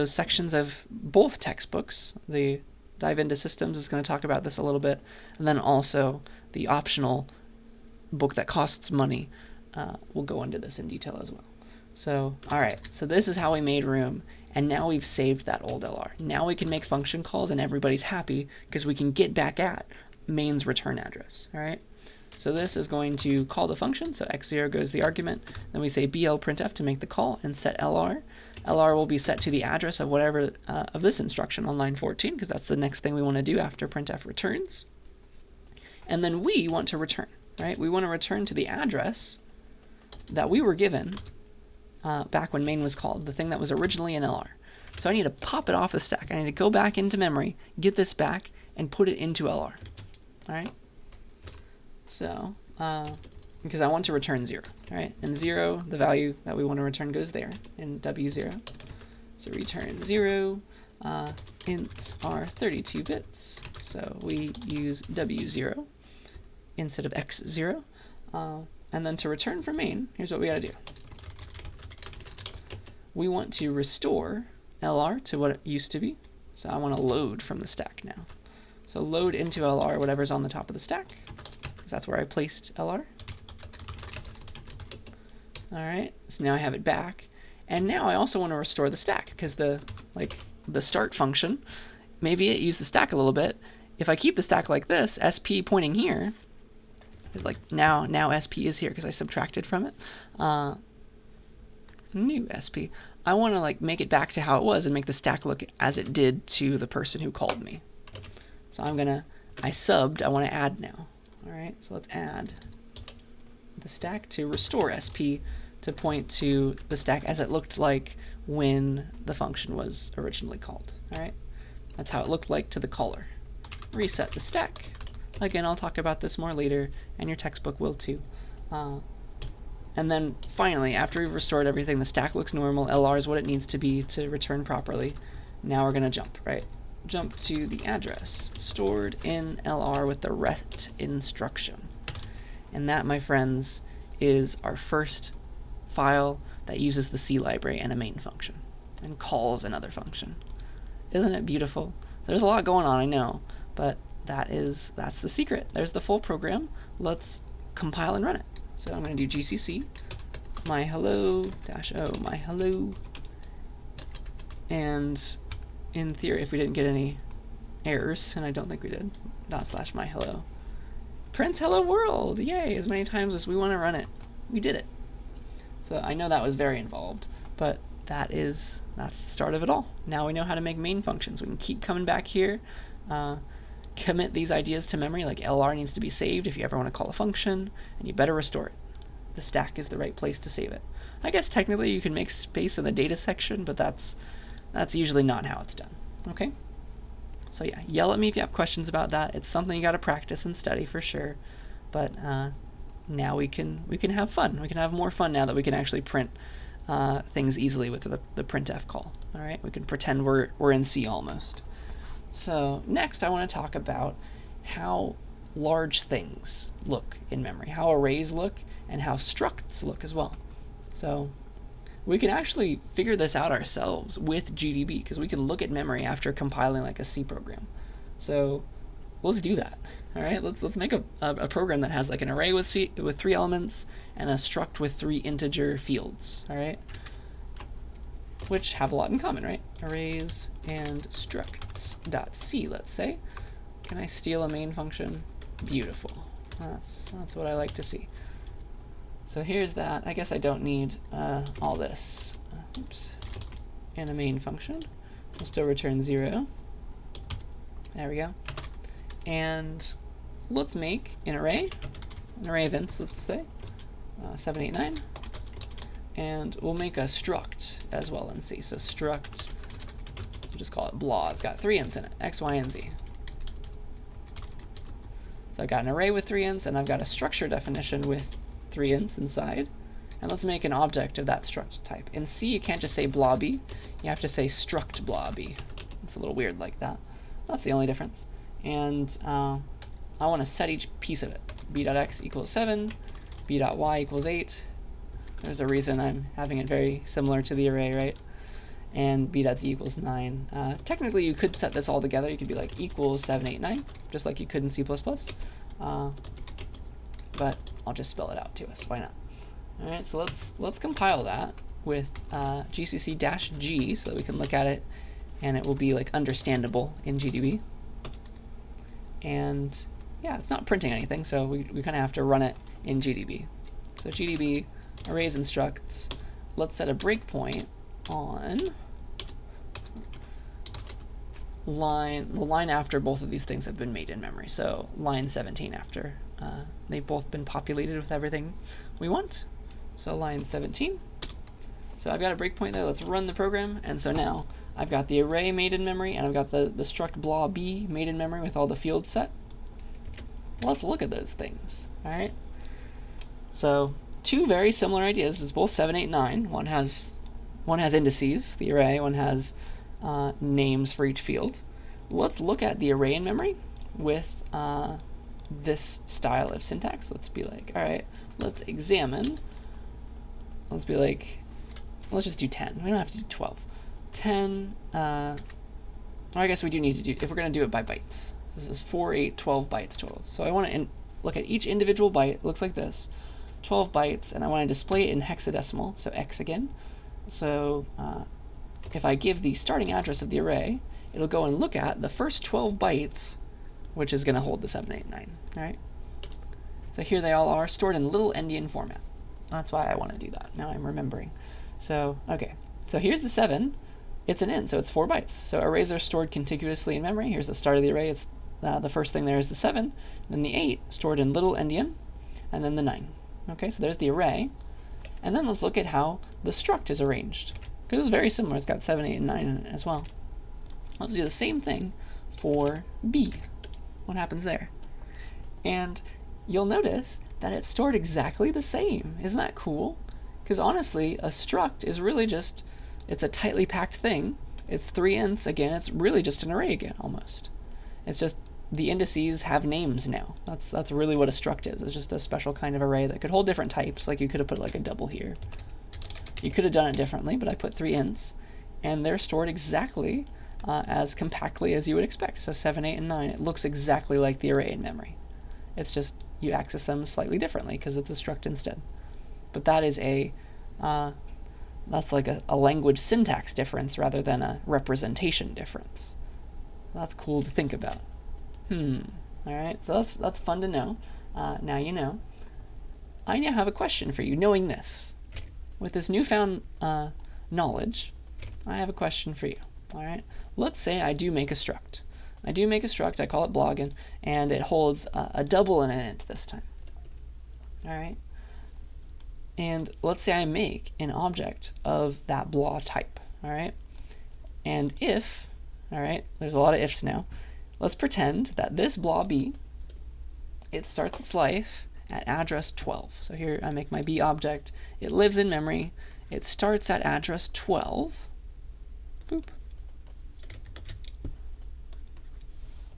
sections of both textbooks. The Dive into Systems is going to talk about this a little bit, and then also the optional book that costs money will go into this in detail as well. So, all right, so this is how we made room, and now we've saved that old LR. Now we can make function calls, and everybody's happy because we can get back at main's return address, all right? So this is going to call the function, so x0 goes the argument, then we say blprintf to make the call and set LR. LR will be set to the address of whatever of this instruction on line 14, because that's the next thing we want to do after printf returns. And then we want to return, right? We want to return to the address that we were given back when main was called, the thing that was originally in LR. So I need to pop it off the stack. I need to go back into memory, get this back, and put it into LR, all right? So, because I want to return 0, right? And 0, the value that we want to return goes there in W0. So return 0, ints are 32 bits. So we use W0 instead of X0. And then to return from main, here's what we got to do. We want to restore LR to what it used to be. So I want to load from the stack now. So load into LR whatever's on the top of the stack, because that's where I placed LR. All right, so now I have it back. And now I also want to restore the stack, because the the start function, maybe it used the stack a little bit. If I keep the stack like this, SP pointing here is like now SP is here because I subtracted from it. New SP. I want to like make it back to how it was and make the stack look as it did to the person who called me. So I subbed, I want to add now. All right, so let's add the stack to restore SP to point to the stack as it looked like when the function was originally called. All right, that's how it looked like to the caller. Reset the stack. Again, I'll talk about this more later, and your textbook will too. And then finally, after we've restored everything, the stack looks normal, LR is what it needs to be to return properly. Now we're gonna jump, right? Jump to the address stored in LR with the ret instruction. And that, my friends, is our first file that uses the C library and a main function and calls another function. Isn't it beautiful? There's a lot going on, I know, but that's the secret. There's the full program. Let's compile and run it. So I'm going to do GCC my hello -o my hello, and in theory, if we didn't get any errors, and I don't think we did, / my hello, prints hello world, yay, as many times as we want to run it. We did it. So I know that was very involved, but that's the start of it all. Now we know how to make main functions. We can keep coming back here, commit these ideas to memory, like LR needs to be saved if you ever want to call a function, and you better restore it. The stack is the right place to save it. I guess technically you can make space in the data section, but that's usually not how it's done. Okay? So yeah, yell at me if you have questions about that. It's something you got to practice and study for sure. But now we can have fun. We can have more fun now that we can actually print things easily with the printf call. All right, we can pretend we're in C almost. So next, I want to talk about how large things look in memory, how arrays look, and how structs look as well. So we can actually figure this out ourselves with GDB, because we can look at memory after compiling like a C program. So let's do that. All right, let's make a program that has like an array with 3 elements and a struct with 3 integer fields. All right, which have a lot in common, right? Arrays and structs.c, let's say. Can I steal a main function? Beautiful. That's what I like to see. So here's that. I guess I don't need all this. Oops. And a main function. We'll still return 0. There we go. And let's make an array of ints, let's say, 789. And we'll make a struct as well in C. So struct, we'll just call it blah. It's got 3 ints in it, x, y, and z. So I've got an array with 3 ints, and I've got a structure definition with 3 ints inside. And let's make an object of that struct type. In C, you can't just say blobby. You have to say struct blobby. It's a little weird like that. That's the only difference. And I want to set each piece of it. b.x equals 7, b.y equals 8. There's a reason I'm having it very similar to the array, right? And b.z equals 9. Technically, you could set this all together. You could be like equals 789, just like you could in C++. But I'll just spell it out to us. Why not? All right, so let's compile that with GCC-G so that we can look at it, and it will be like understandable in GDB. And yeah, it's not printing anything, so we kind of have to run it in GDB. So GDB arrays and structs. Let's set a breakpoint on the line after both of these things have been made in memory. So line 17 after they've both been populated with everything we want. So line 17. So I've got a breakpoint there. Let's run the program. And so now I've got the array made in memory, and I've got the struct blah b made in memory with all the fields set. Let's look at those things. All right. So 2 very similar ideas. It's both 7, 8, 9. One has indices, the array. One has names for each field. Let's look at the array in memory with this style of syntax. Let's be like, all right, let's examine. Let's be like, let's just do 10. We don't have to do 12. 10, well, I guess we do need to do, if we're going to do it by bytes. This is 4, 8, 12 bytes total. So I want to look at each individual byte. It looks like this, 12 bytes, and I want to display it in hexadecimal, so x again. So if I give the starting address of the array, it'll go and look at the first 12 bytes, which is going to hold the 789. All right. So here they all are, stored in little endian format. That's why I want to do that. Now I'm remembering. So, okay. So here's the 7. It's an int, so it's 4 bytes. So arrays are stored contiguously in memory. Here's the start of the array. It's the first thing there is the 7. Then the 8, stored in little endian. And then the 9. Okay, so there's the array. And then let's look at how the struct is arranged. Because it's very similar. It's got 7, 8, and 9 in it as well. Let's do the same thing for B. What happens there? And you'll notice that it's stored exactly the same. Isn't that cool? Because honestly, a struct is really just, it's a tightly packed thing. It's 3 ints. Again, it's really just an array again, almost. It's just the indices have names now. That's really what a struct is. It's just a special kind of array that could hold different types. Like you could have put like a double here. You could have done it differently, but I put 3 ints, and they're stored exactly as compactly as you would expect. So 7, 8, and 9, it looks exactly like the array in memory. It's just you access them slightly differently because it's a struct instead. But that is that's like a language syntax difference rather than a representation difference. That's cool to think about. All right, so that's fun to know. Now you know. I now have a question for you, knowing this. With this newfound knowledge, I have a question for you. All right, let's say I do make a struct. I call it bloggin, and it holds a double and an int this time. All right, and let's say I make an object of that blah type. All right, and if, all right, there's a lot of ifs now. Let's pretend that this blah B, it starts its life at address 12. So here I make my B object. It lives in memory. It starts at address 12. Boop.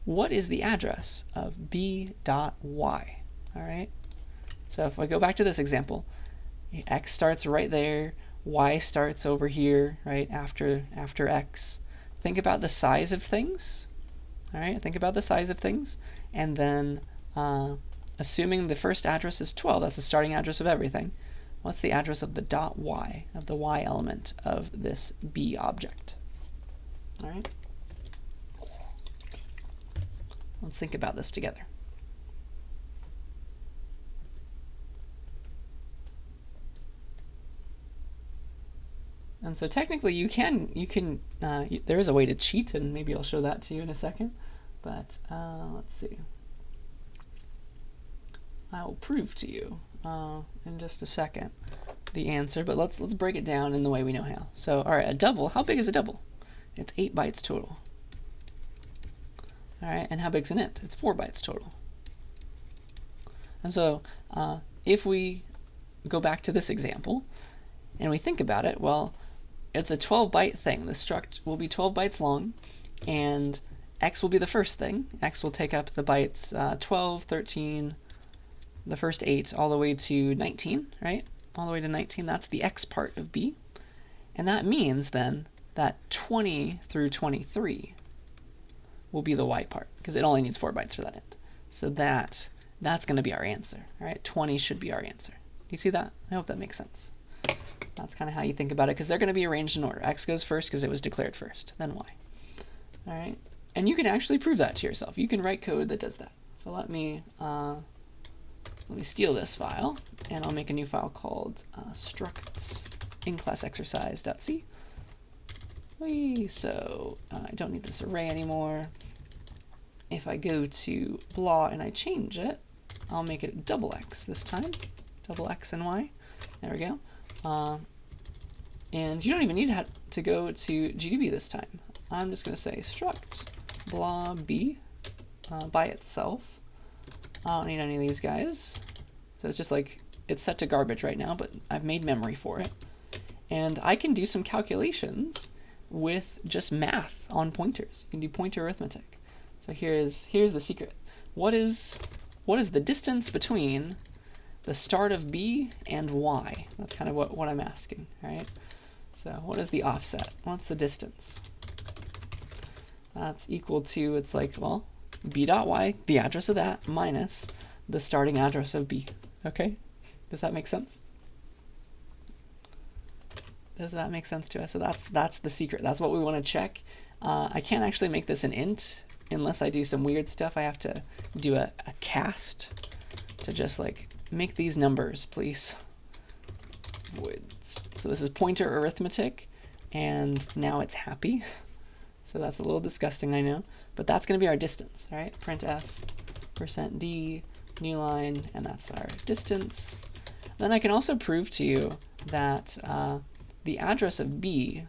What is the address of b.y? All right. So if I go back to this example, x starts right there. Y starts over here, right after x. Think about the size of things. All right. Think about the size of things, and then assuming the first address is 12, that's the starting address of everything. What's the address of the .y, of the y element of this b object? All right. Let's think about this together. And so technically there is a way to cheat, and maybe I'll show that to you in a second. But let's see. I will prove to you in just a second the answer, but let's break it down in the way we know how. So, all right, a double. How big is a double? It's 8 bytes total. All right, and how big's an int? It's 4 bytes total. And so, if we go back to this example and we think about it, well, it's a 12-byte thing. The struct will be 12 bytes long, and x will be the first thing. X will take up the bytes 12, 13, the first 8, all the way to 19, right? All the way to 19, that's the x part of B. And that means then that 20 through 23 will be the y part, because it only needs 4 bytes for that int. So that's going to be our answer, all right? 20 should be our answer. Do you see that? I hope that makes sense. That's kind of how you think about it, because they're going to be arranged in order. X goes first because it was declared first, then y. All right? And you can actually prove that to yourself. You can write code that does that. So let me steal this file, and I'll make a new file called structs in-class-exercise.c. So I don't need this array anymore. If I go to blah and I change it, I'll make it double x this time. Double x and y. There we go. And you don't even need to go to GDB this time. I'm just going to say struct blah b by itself. I don't need any of these guys. So it's just like, it's set to garbage right now, but I've made memory for it. And I can do some calculations with just math on pointers. You can do pointer arithmetic. So here's the secret. What is the distance between the start of B and Y? That's kind of what I'm asking, right? So what is the offset? What's the distance? That's equal to, it's like, well, b.y, the address of that, minus the starting address of B. Okay? Does that make sense? Does that make sense to us? So that's the secret. That's what we want to check. I can't actually make this an int unless I do some weird stuff. I have to do a cast to just like make these numbers, please. Voids. So this is pointer arithmetic, and now it's happy. So that's a little disgusting, I know, but that's going to be our distance, all right? Printf %d new line, and that's our distance. Then I can also prove to you that the address of b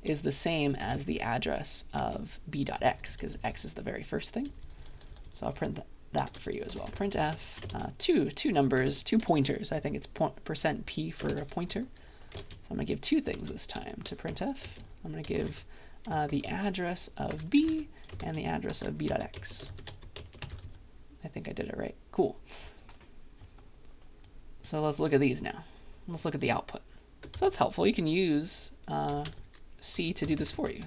is the same as the address of b.x, because x is the very first thing. So I'll print that for you as well. Printf two numbers, 2 pointers. I think it's %p for a pointer. So I'm going to give 2 things this time to printf. I'm going to give the address of b and the address of b.x. I think I did it right. Cool. So let's look at these now. Let's look at the output. So that's helpful. You can use C to do this for you.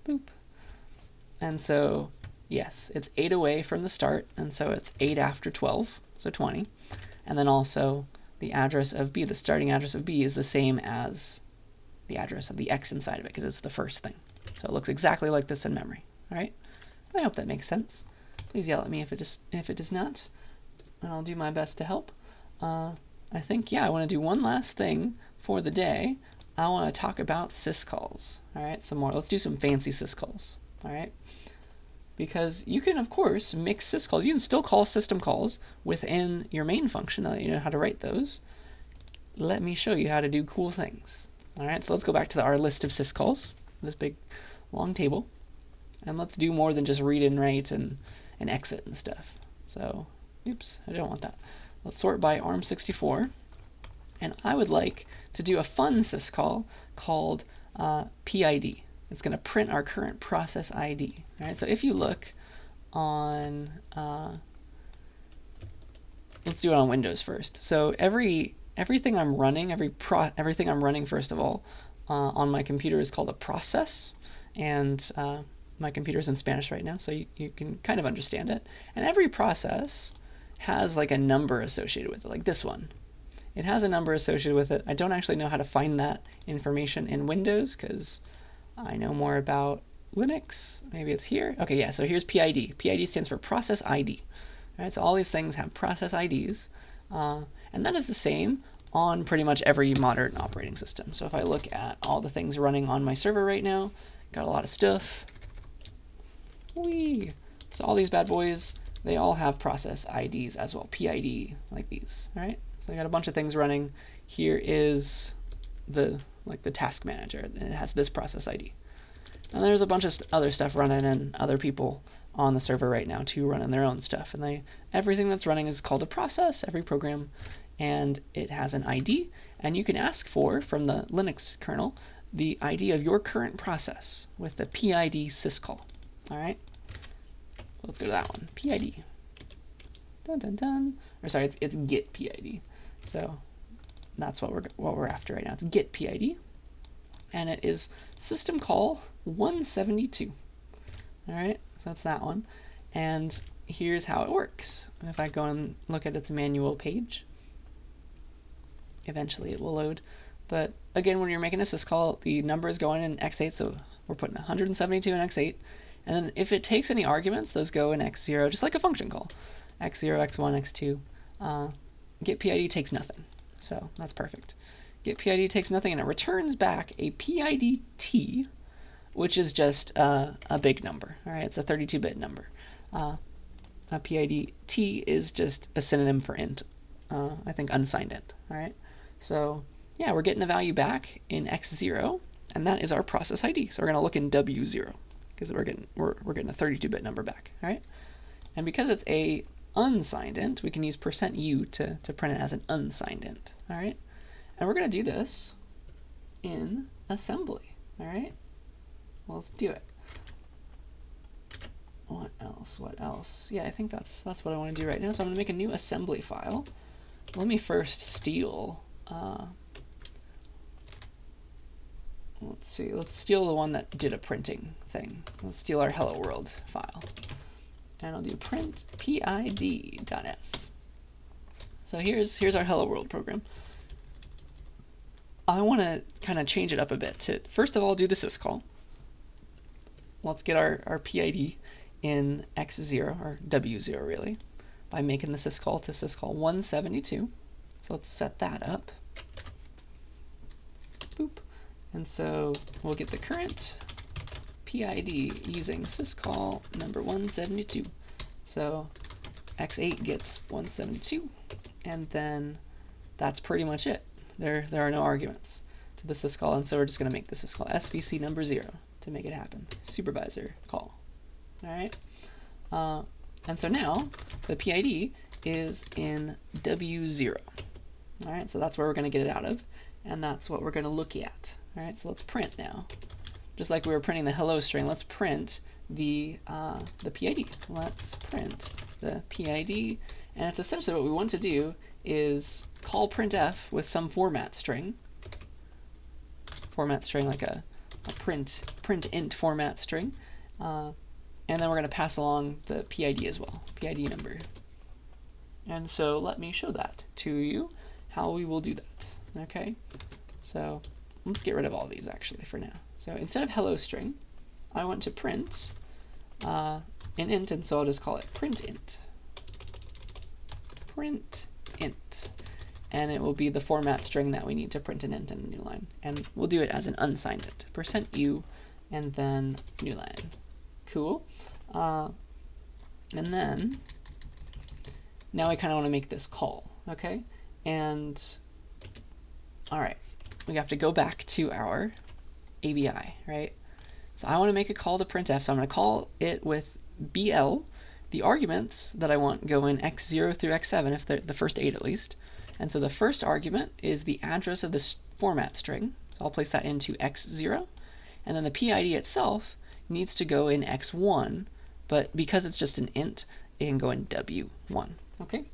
Boop. And so, yes, it's 8 away from the start, and so it's 8 after 12, so 20. And then also the address of b, the starting address of b, is the same as the address of the x inside of it, because it's the first thing. So it looks exactly like this in memory. All right? I hope that makes sense. Please yell at me if it does not, and I'll do my best to help. I think, yeah, I want to do one last thing for the day. I want to talk about syscalls. All right, some more. Let's do some fancy syscalls. All right, because you can, of course, mix syscalls. You can still call system calls within your main function. Now that you know how to write those, let me show you how to do cool things. All right, so let's go back to our list of syscalls, this big, long table, and let's do more than just read and write and exit and stuff. So, oops, I don't want that. Let's sort by ARM64, and I would like to do a fun syscall called PID. It's going to print our current process ID. All right, so if you look on, let's do it on Windows first. So everything I'm running, everything I'm running first of all on my computer is called a process, and my computer's in Spanish right now, so you can kind of understand it. And every process has like a number associated with it, like this one. It has a number associated with it. I don't actually know how to find that information in Windows because I know more about Linux. Maybe it's here. Okay, yeah, so here's PID. PID stands for process ID. All right, so all these things have process IDs, and that is the same on pretty much every modern operating system. So if I look at all the things running on my server right now, got a lot of stuff. Whee! So all these bad boys, they all have process IDs as well, PID, like these. All right, so I got a bunch of things running. Here is the task manager, and it has this process ID. And there's a bunch of other stuff running, and other people on the server right now too running their own stuff. And everything that's running is called a process, every program, and it has an ID. And you can ask for, from the Linux kernel, the ID of your current process with the PID syscall. All right, let's go to that one. PID. Dun dun dun. Or sorry, it's get PID. So that's what we're after right now. It's get PID, and it is system call 172. All right, so that's that one. And here's how it works. If I go and look at its manual page, eventually it will load. But again, when you're making a syscall, the number is going in x8, so we're putting 172 in x8. And then if it takes any arguments, those go in x0, just like a function call. x0, x1, x2. Get PID takes nothing. So that's perfect. Get PID takes nothing, and it returns back a PID T, which is just a big number. All right, it's a 32-bit number. A PID T is just a synonym for int. I think unsigned int. All right, so yeah, we're getting a value back in x0, and that is our process ID. So we're gonna look in W0 because we're getting a 32-bit number back. All right, and because it's a unsigned int, we can use %u to print it as an unsigned int. All right, and we're going to do this in assembly. All right, well, let's do it. What else? Yeah, I think that's what I want to do right now. So I'm going to make a new assembly file. Let me first steal. Let's see. Let's steal the one that did a printing thing. Let's steal our hello world file. And I'll do print pid.s. So here's our Hello World program. I want to kind of change it up a bit to, first of all, do the syscall. Let's get our PID in X0, or W0 really, by making the syscall to syscall 172. So let's set that up. Boop. And so we'll get the current PID using syscall number 172. So X8 gets 172, and then that's pretty much it. There are no arguments to the syscall, and so we're just going to make the syscall SVC number 0 to make it happen. Supervisor call. All right. And so now the PID is in W0. All right, so that's where we're going to get it out of, and that's what we're going to look at. All right, so let's print now. Just like we were printing the hello string, let's print the PID. Let's print the PID, and it's essentially what we want to do is call printf with some format string like a print int format string, and then we're going to pass along the PID as well, PID number. And so let me show that to you, how we will do that. Okay, so let's get rid of all these actually for now. So instead of hello string, I want to print an int, and so I'll just call it print int. Print int. And it will be the format string that we need to print an int in a new line. And we'll do it as an unsigned int. %u, and then new line. Cool. And then, now I kind of want to make this call, okay? And, all right, we have to go back to our ABI, right? So I want to make a call to printf, so I'm going to call it with BL. The arguments that I want go in X0 through X7, if they're the first 8 at least. And so the first argument is the address of this format string. So I'll place that into X0. And then the PID itself needs to go in X1, but because it's just an int, it can go in W1. Okay?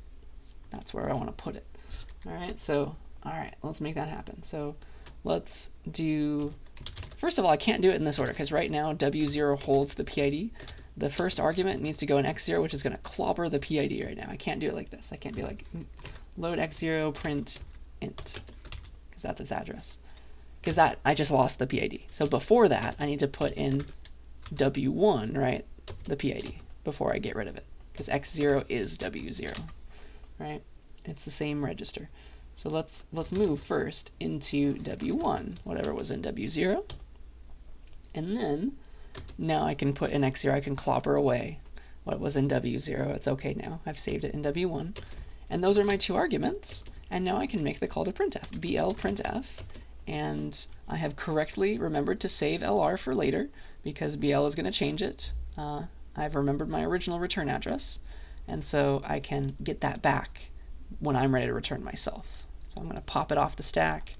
That's where I want to put it. All right, so, all right, let's make that happen. So let's do, first of all, I can't do it in this order because right now W0 holds the PID. The first argument needs to go in X0, which is going to clobber the PID right now. I can't do it like this. I can't be like load X0 print int, because that's its address. Because that, I just lost the PID. So before that, I need to put in W1, right, the PID, before I get rid of it. Because X0 is W0, right? It's the same register. So let's move first into W1, whatever was in W0. And then, now I can put in X0, I can clobber away what was in W0. It's okay now. I've saved it in W1. And those are my 2 arguments. And now I can make the call to printf, BL printf. And I have correctly remembered to save LR for later, because BL is going to change it. I've remembered my original return address, and so I can get that back when I'm ready to return myself. So I'm going to pop it off the stack,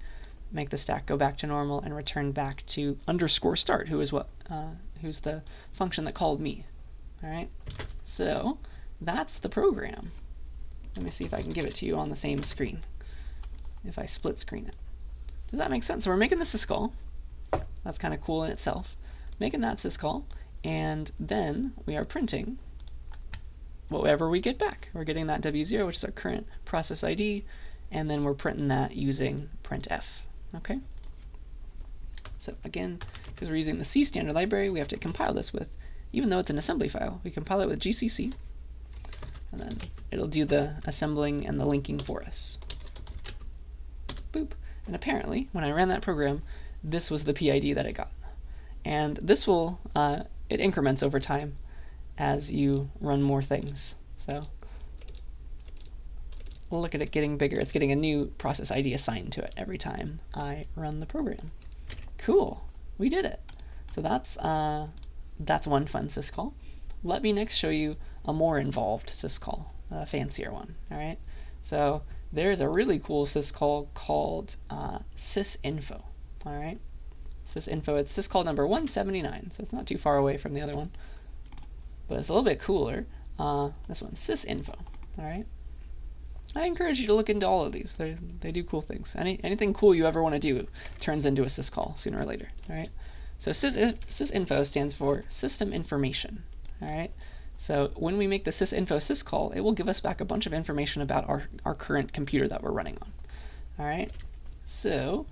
make the stack go back to normal, and return back to _start, who's the function that called me. All right, so that's the program. Let me see if I can give it to you on the same screen, if I split screen it. Does that make sense? So we're making the syscall. That's kind of cool in itself. Making that syscall, and then we are printing whatever we get back. We're getting that W0, which is our current process ID, and then we're printing that using printf. Okay? So again, because we're using the C standard library, we have to compile this with, even though it's an assembly file, we compile it with GCC, and then it'll do the assembling and the linking for us. Boop. And apparently, when I ran that program, this was the PID that it got. And this will, it increments over time as you run more things. So look at it getting bigger. It's getting a new process ID assigned to it every time I run the program. Cool, we did it. So that's one fun syscall. Let me next show you a more involved syscall, a fancier one. All right. So there's a really cool syscall called sysinfo. All right. Sysinfo. It's syscall number 179, so it's not too far away from the other one, but it's a little bit cooler. This one, sysinfo. All right. I encourage you to look into all of these. They do cool things. Anything cool you ever want to do turns into a syscall sooner or later. All right. So sysinfo stands for system information. All right. So when we make the sysinfo syscall, it will give us back a bunch of information about our current computer that we're running on. All right. So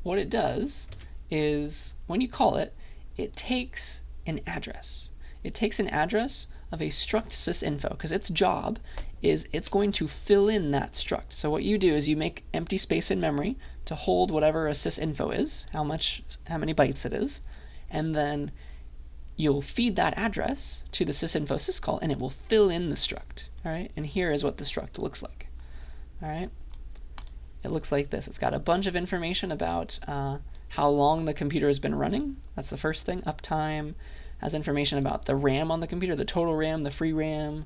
what it does is when you call it, it takes an address. It takes an address of a struct sysinfo because its job is it's going to fill in that struct. So what you do is you make empty space in memory to hold whatever a sysinfo is, how many bytes it is, and then you'll feed that address to the sysinfo syscall and it will fill in the struct. All right, and here is what the struct looks like. All right, it looks like this. It's got a bunch of information about how long the computer has been running. That's the first thing. Uptime has information about the RAM on the computer, the total RAM, the free RAM,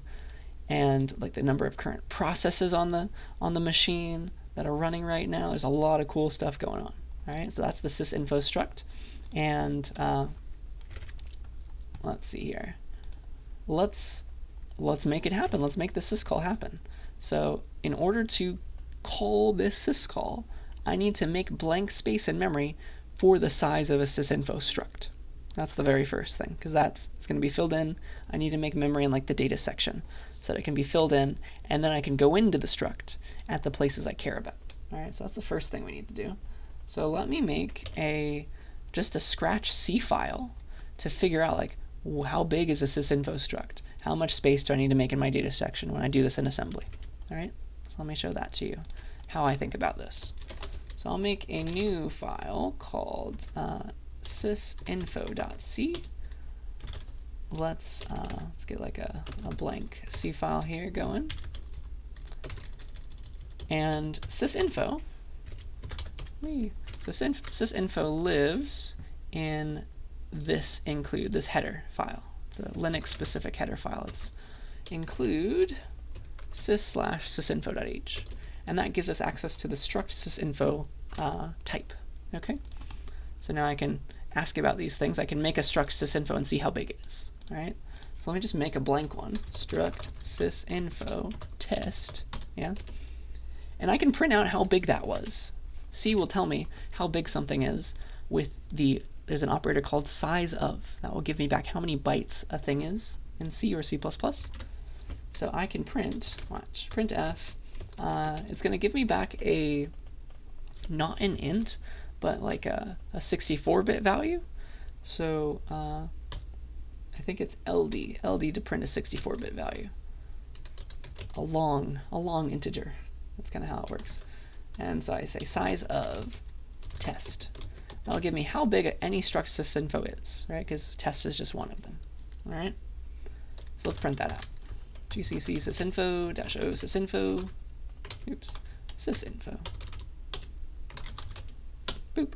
and like the number of current processes on the machine that are running right now. There's a lot of cool stuff going on. All right, so that's the sysinfo struct. And let's see here. Let's make it happen. Let's make the syscall happen. So in order to call this syscall, I need to make blank space in memory for the size of a sysinfo struct. That's the very first thing, because it's going to be filled in. I need to make memory in like the data section so that it can be filled in, and then I can go into the struct at the places I care about. All right, so that's the first thing we need to do. So let me make just a scratch C file to figure out like how big is a sysinfo struct? How much space do I need to make in my data section when I do this in assembly? All right, so let me show that to you, how I think about this. So I'll make a new file called sysinfo.c. Let's get like a blank C file here going. And sysinfo, sysinfo lives in this header file. It's a Linux specific header file. It's include sys/sysinfo.h, and that gives us access to the struct sysinfo type. Okay, so now I can ask about these things. I can make a struct sysinfo and see how big it is. All right, so let me just make a blank one, struct sysinfo test. Yeah, and I can print out how big that was. C will tell me how big something is with there's an operator called size of. That will give me back how many bytes a thing is in C or C++. So I can printf. It's going to give me back not an int, but like a 64-bit value. So I think it's LD to print a 64-bit value. A long integer. That's kind of how it works. And so I say size of test. That'll give me how big any struct sysinfo is, right? Because test is just one of them. All right. So let's print that out. GCC sysinfo -o sysinfo. Oops. Sysinfo. Boop.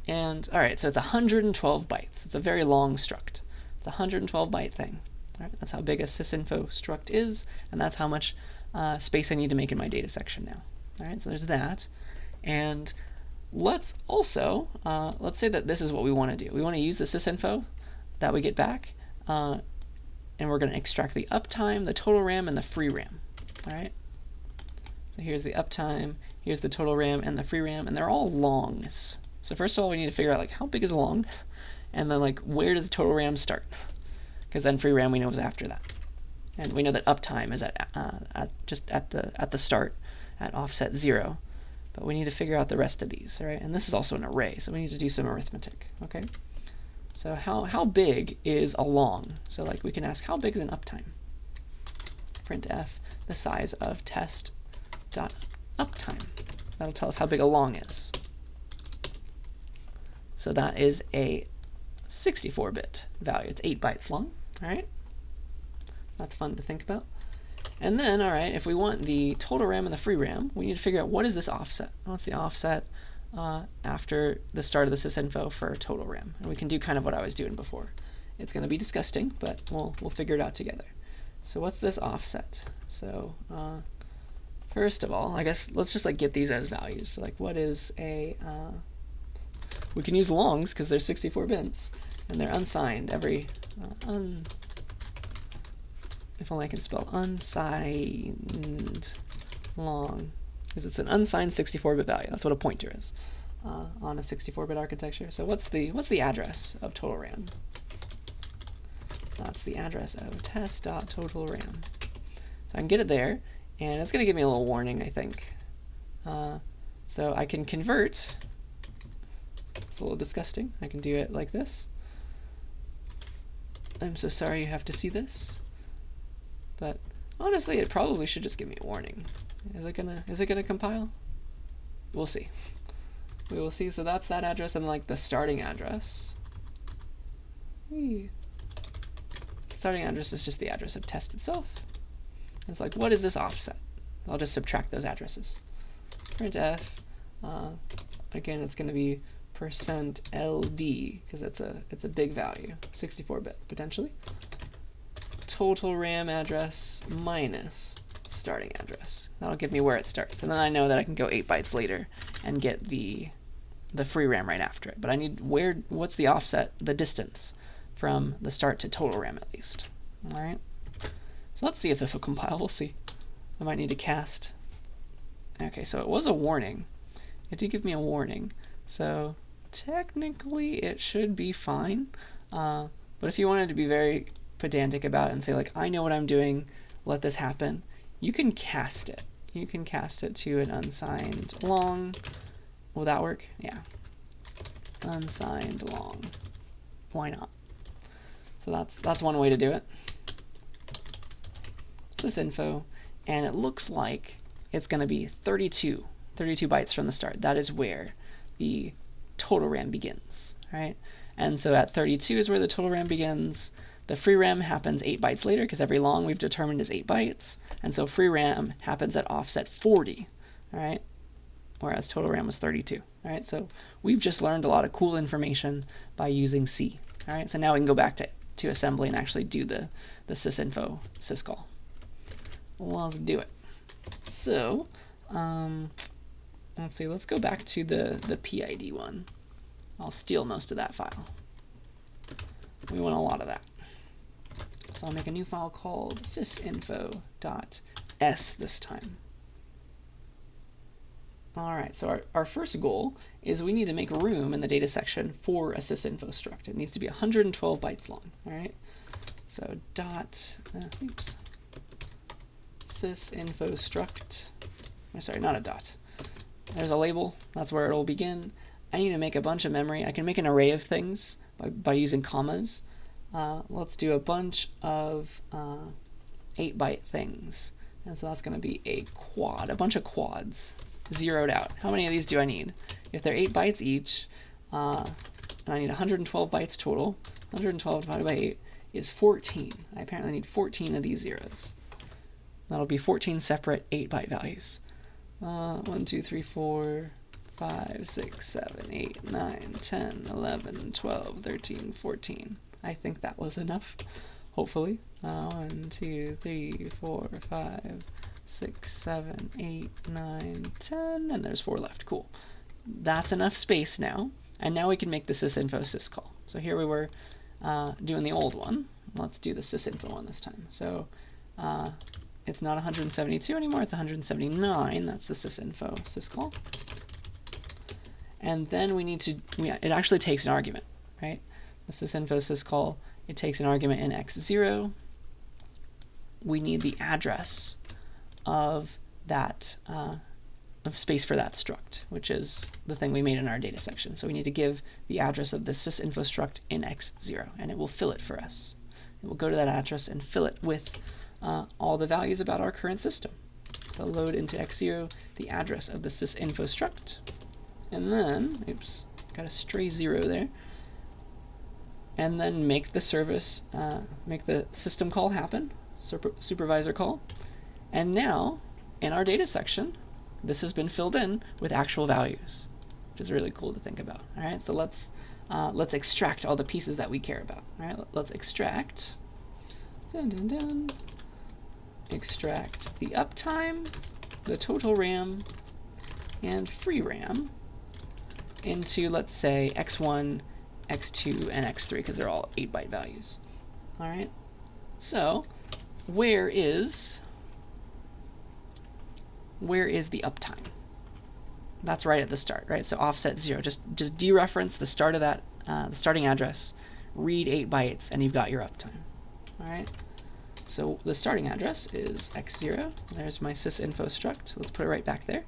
And all right. So it's 112 bytes. It's a very long struct. It's a 112 byte thing. All right. That's how big a sysinfo struct is, and that's how much space I need to make in my data section now. All right. So there's that, and let's also, let's say that this is what we want to do. We want to use the sysinfo that we get back, and we're going to extract the uptime, the total RAM, and the free RAM. All right. So here's the uptime, here's the total RAM, and the free RAM, and they're all longs. So first of all, we need to figure out like how big is a long, and then like where does the total RAM start? Because then free RAM we know is after that, and we know that uptime is just at the start at offset 0. But we need to figure out the rest of these, all right? And this is also an array, so we need to do some arithmetic, okay? So how big is a long? So like we can ask how big is an uptime? Printf the size of test.uptime. That'll tell us how big a long is. So that is a 64-bit value. It's 8 bytes long, all right? That's fun to think about. And then, all right, if we want the total RAM and the free RAM, we need to figure out what is this offset. What's the offset after the start of the sysinfo for total RAM? And we can do kind of what I was doing before. It's going to be disgusting, but we'll figure it out together. So what's this offset? So first of all, I guess let's just like get these as values. So like what is a we can use longs because they're 64 bits and they're unsigned. Every if only I can spell unsigned long, because it's an unsigned 64-bit value. That's what a pointer is on a 64-bit architecture. So what's the address of total RAM? That's the address of test.totalram. So I can get it there, and it's going to give me a little warning, I think. So I can convert. It's a little disgusting. I can do it like this. I'm so sorry you have to see this. But honestly, it probably should just give me a warning. Is it gonna compile? We'll see. We will see. So that's that address and like the starting address. Starting address is just the address of test itself. And it's like, what is this offset? I'll just subtract those addresses. Printf. Again, it's going to be %LD because it's a big value, 64-bit potentially. Total RAM address minus starting address. That'll give me where it starts, and then I know that I can go 8 bytes later and get the free RAM right after it. But I need what's the offset, the distance from the start to total RAM at least. All right. So let's see if this will compile. We'll see. I might need to cast. Okay, so it was a warning. It did give me a warning. So technically it should be fine. But if you wanted to be very pedantic about it and say like, I know what I'm doing, let this happen, you can cast it. You can cast it to an unsigned long. Will that work? Yeah. Unsigned long. Why not? So that's one way to do it. This info, and it looks like it's going to be 32 bytes from the start. That is where the total RAM begins, right? And so at 32 is where the total RAM begins. The free RAM happens 8 bytes later because every long we've determined is 8 bytes. And so free RAM happens at offset 40, right? Whereas total RAM was 32, right? So we've just learned a lot of cool information by using C, all right? So now we can go back to assembly and actually do the sysinfo syscall. Let's do it. So, let's see, let's go back to the PID one. I'll steal most of that file. We want a lot of that. So I'll make a new file called sysinfo.s this time. All right, so our first goal is we need to make room in the data section for a sysinfo struct. It needs to be 112 bytes long, all right? So sysinfo struct, sorry, not a dot. There's a label, that's where it'll begin. I need to make a bunch of memory. I can make an array of things by using commas. Let's do a bunch of 8-byte things. And so that's going to be a quad, a bunch of quads, zeroed out. How many of these do I need? If they're 8 bytes each, and I need 112 bytes total, 112 divided by 8 is 14. I apparently need 14 of these zeros. That'll be 14 separate 8-byte values. 1, 2, 3, 4, 5, 6, 7, 8, 9, 10, 11, 12, 13, 14. I think that was enough, hopefully. 1, 2, 3, 4, 5, 6, 7, 8, 9, 10, and there's 4 left. Cool. That's enough space now, and now we can make the sysinfo syscall. So here we were doing the old one. Let's do the sysinfo one this time. So it's not 172 anymore, it's 179. That's the sysinfo syscall. And then we need to, it actually takes an argument, right? The sysinfo syscall, it takes an argument in x0. We need the address of that, of space for that struct, which is the thing we made in our data section. So we need to give the address of the sysinfo struct in x0, and it will fill it for us. It will go to that address and fill it with all the values about our current system. So load into x0 the address of the sysinfo struct, and then, oops, got a stray 0 there, and then make the service, make the system call happen, supervisor call, and now in our data section, this has been filled in with actual values, which is really cool to think about. All right, so let's extract all the pieces that we care about. All right, let's extract. Extract the uptime, the total RAM, and free RAM into, let's say, x1, x2, and x3, because they're all 8-byte values. All right, so where is the uptime? That's right at the start, right? So offset 0. Just dereference the start of that, the starting address, read 8 bytes, and you've got your uptime. All right. So the starting address is x0. There's my sysinfo struct. Let's put it right back there.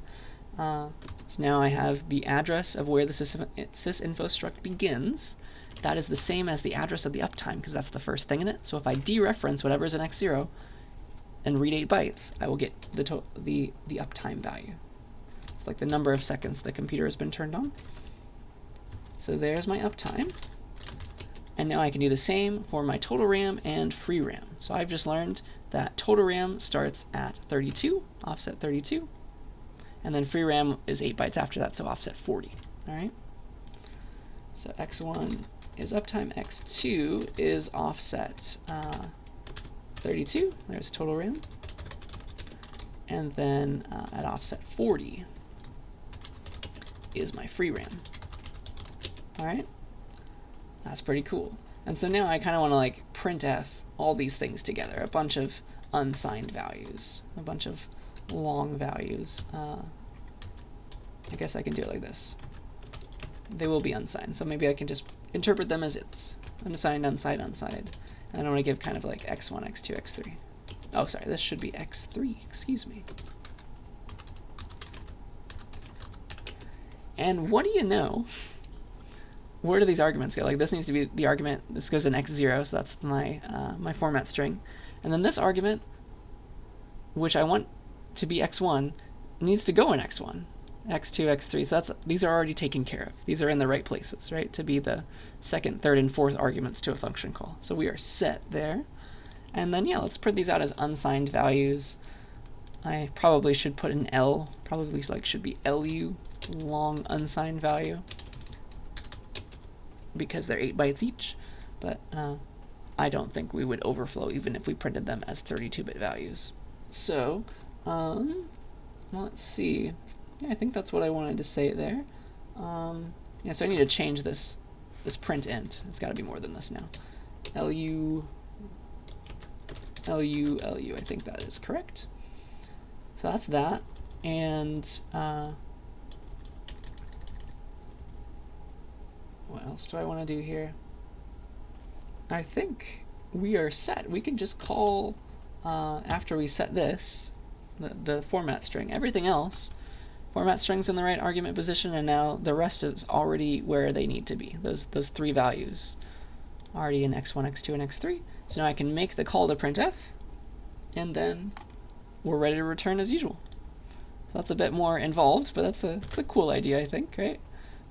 So now I have the address of where the sysinfo struct begins. That is the same as the address of the uptime, because that's the first thing in it. So if I dereference whatever's in x0 and read 8 bytes, I will get the uptime value. It's like the number of seconds the computer has been turned on. So there's my uptime. And now I can do the same for my total RAM and free RAM. So I've just learned that total RAM starts at 32, offset 32. And then free RAM is 8 bytes after that, so offset 40. All right. So x1 is uptime, x2 is offset 32. There's total RAM. And then at offset 40 is my free RAM. All right. That's pretty cool. And so now I kind of want to like printf all these things together, a bunch of unsigned values, a bunch of long values. I guess I can do it like this. They will be unsigned, so maybe I can just interpret them as its. Unsigned, unsigned, unsigned. And then I want to give kind of like x1, x2, x3. Oh, sorry, this should be x3, excuse me. And what do you know? Where do these arguments go? Like this needs to be the argument. This goes in x0, so that's my my format string. And then this argument, which I want to be x1, needs to go in x1, x2, x3. So these are already taken care of. These are in the right places, right? To be the second, third, and fourth arguments to a function call. So we are set there. And then yeah, let's print these out as unsigned values. I probably should put an L. Probably like should be LU, long unsigned value, because they're 8 bytes each, but I don't think we would overflow even if we printed them as 32-bit values. So, let's see. Yeah, I think that's what I wanted to say there. Yeah, so I need to change this print int. It's got to be more than this now. LU, I think that is correct. So that's that, and what else do I want to do here? I think we are set. We can just call, after we set this, the format string. Everything else, format string's in the right argument position, and now the rest is already where they need to be. Those 3 values already in x1, x2, and x3. So now I can make the call to printf, and then we're ready to return as usual. So that's a bit more involved, but it's a cool idea, I think, right?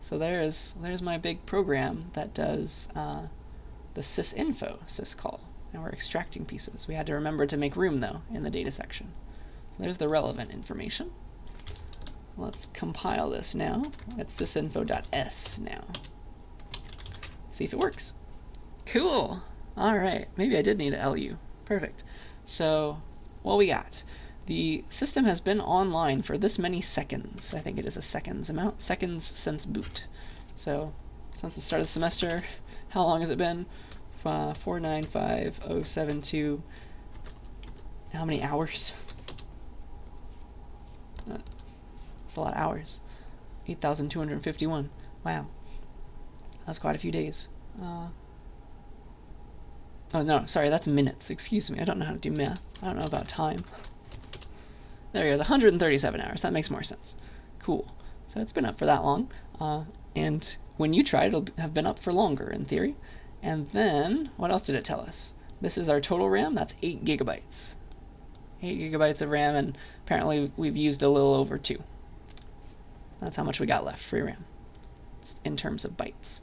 So there's my big program that does the sysinfo syscall, and we're extracting pieces. We had to remember to make room though in the data section. So there's the relevant information. Let's compile this now. It's sysinfo.s now. See if it works. Cool. All right. Maybe I did need a LU. Perfect. So what we got? The system has been online for this many seconds. I think it is a seconds amount. Seconds since boot. So since the start of the semester, how long has it been? 495072. How many hours? That's a lot of hours. 8,251. Wow. That's quite a few days. Oh no, sorry, that's minutes. Excuse me. I don't know how to do math. I don't know about time. There it goes, 137 hours. That makes more sense. Cool. So it's been up for that long. And when you try it, it'll have been up for longer in theory. And then, what else did it tell us? This is our total RAM. That's 8 gigabytes. 8 gigabytes of RAM, and apparently we've used a little over 2. That's how much we got left, free RAM, in terms of bytes.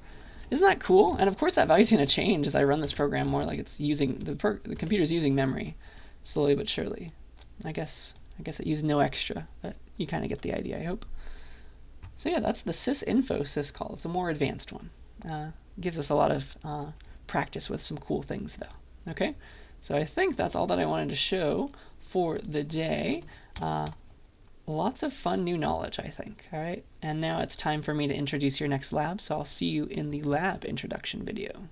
Isn't that cool? And of course that value's going to change as I run this program more, like it's using, the computer's using memory, slowly but surely. I guess it used no extra, but you kind of get the idea, I hope. So yeah, that's the sysinfo syscall. It's a more advanced one. Gives us a lot of practice with some cool things though. Okay, so I think that's all that I wanted to show for the day. Lots of fun new knowledge, I think. All right, and now it's time for me to introduce your next lab, so I'll see you in the lab introduction video.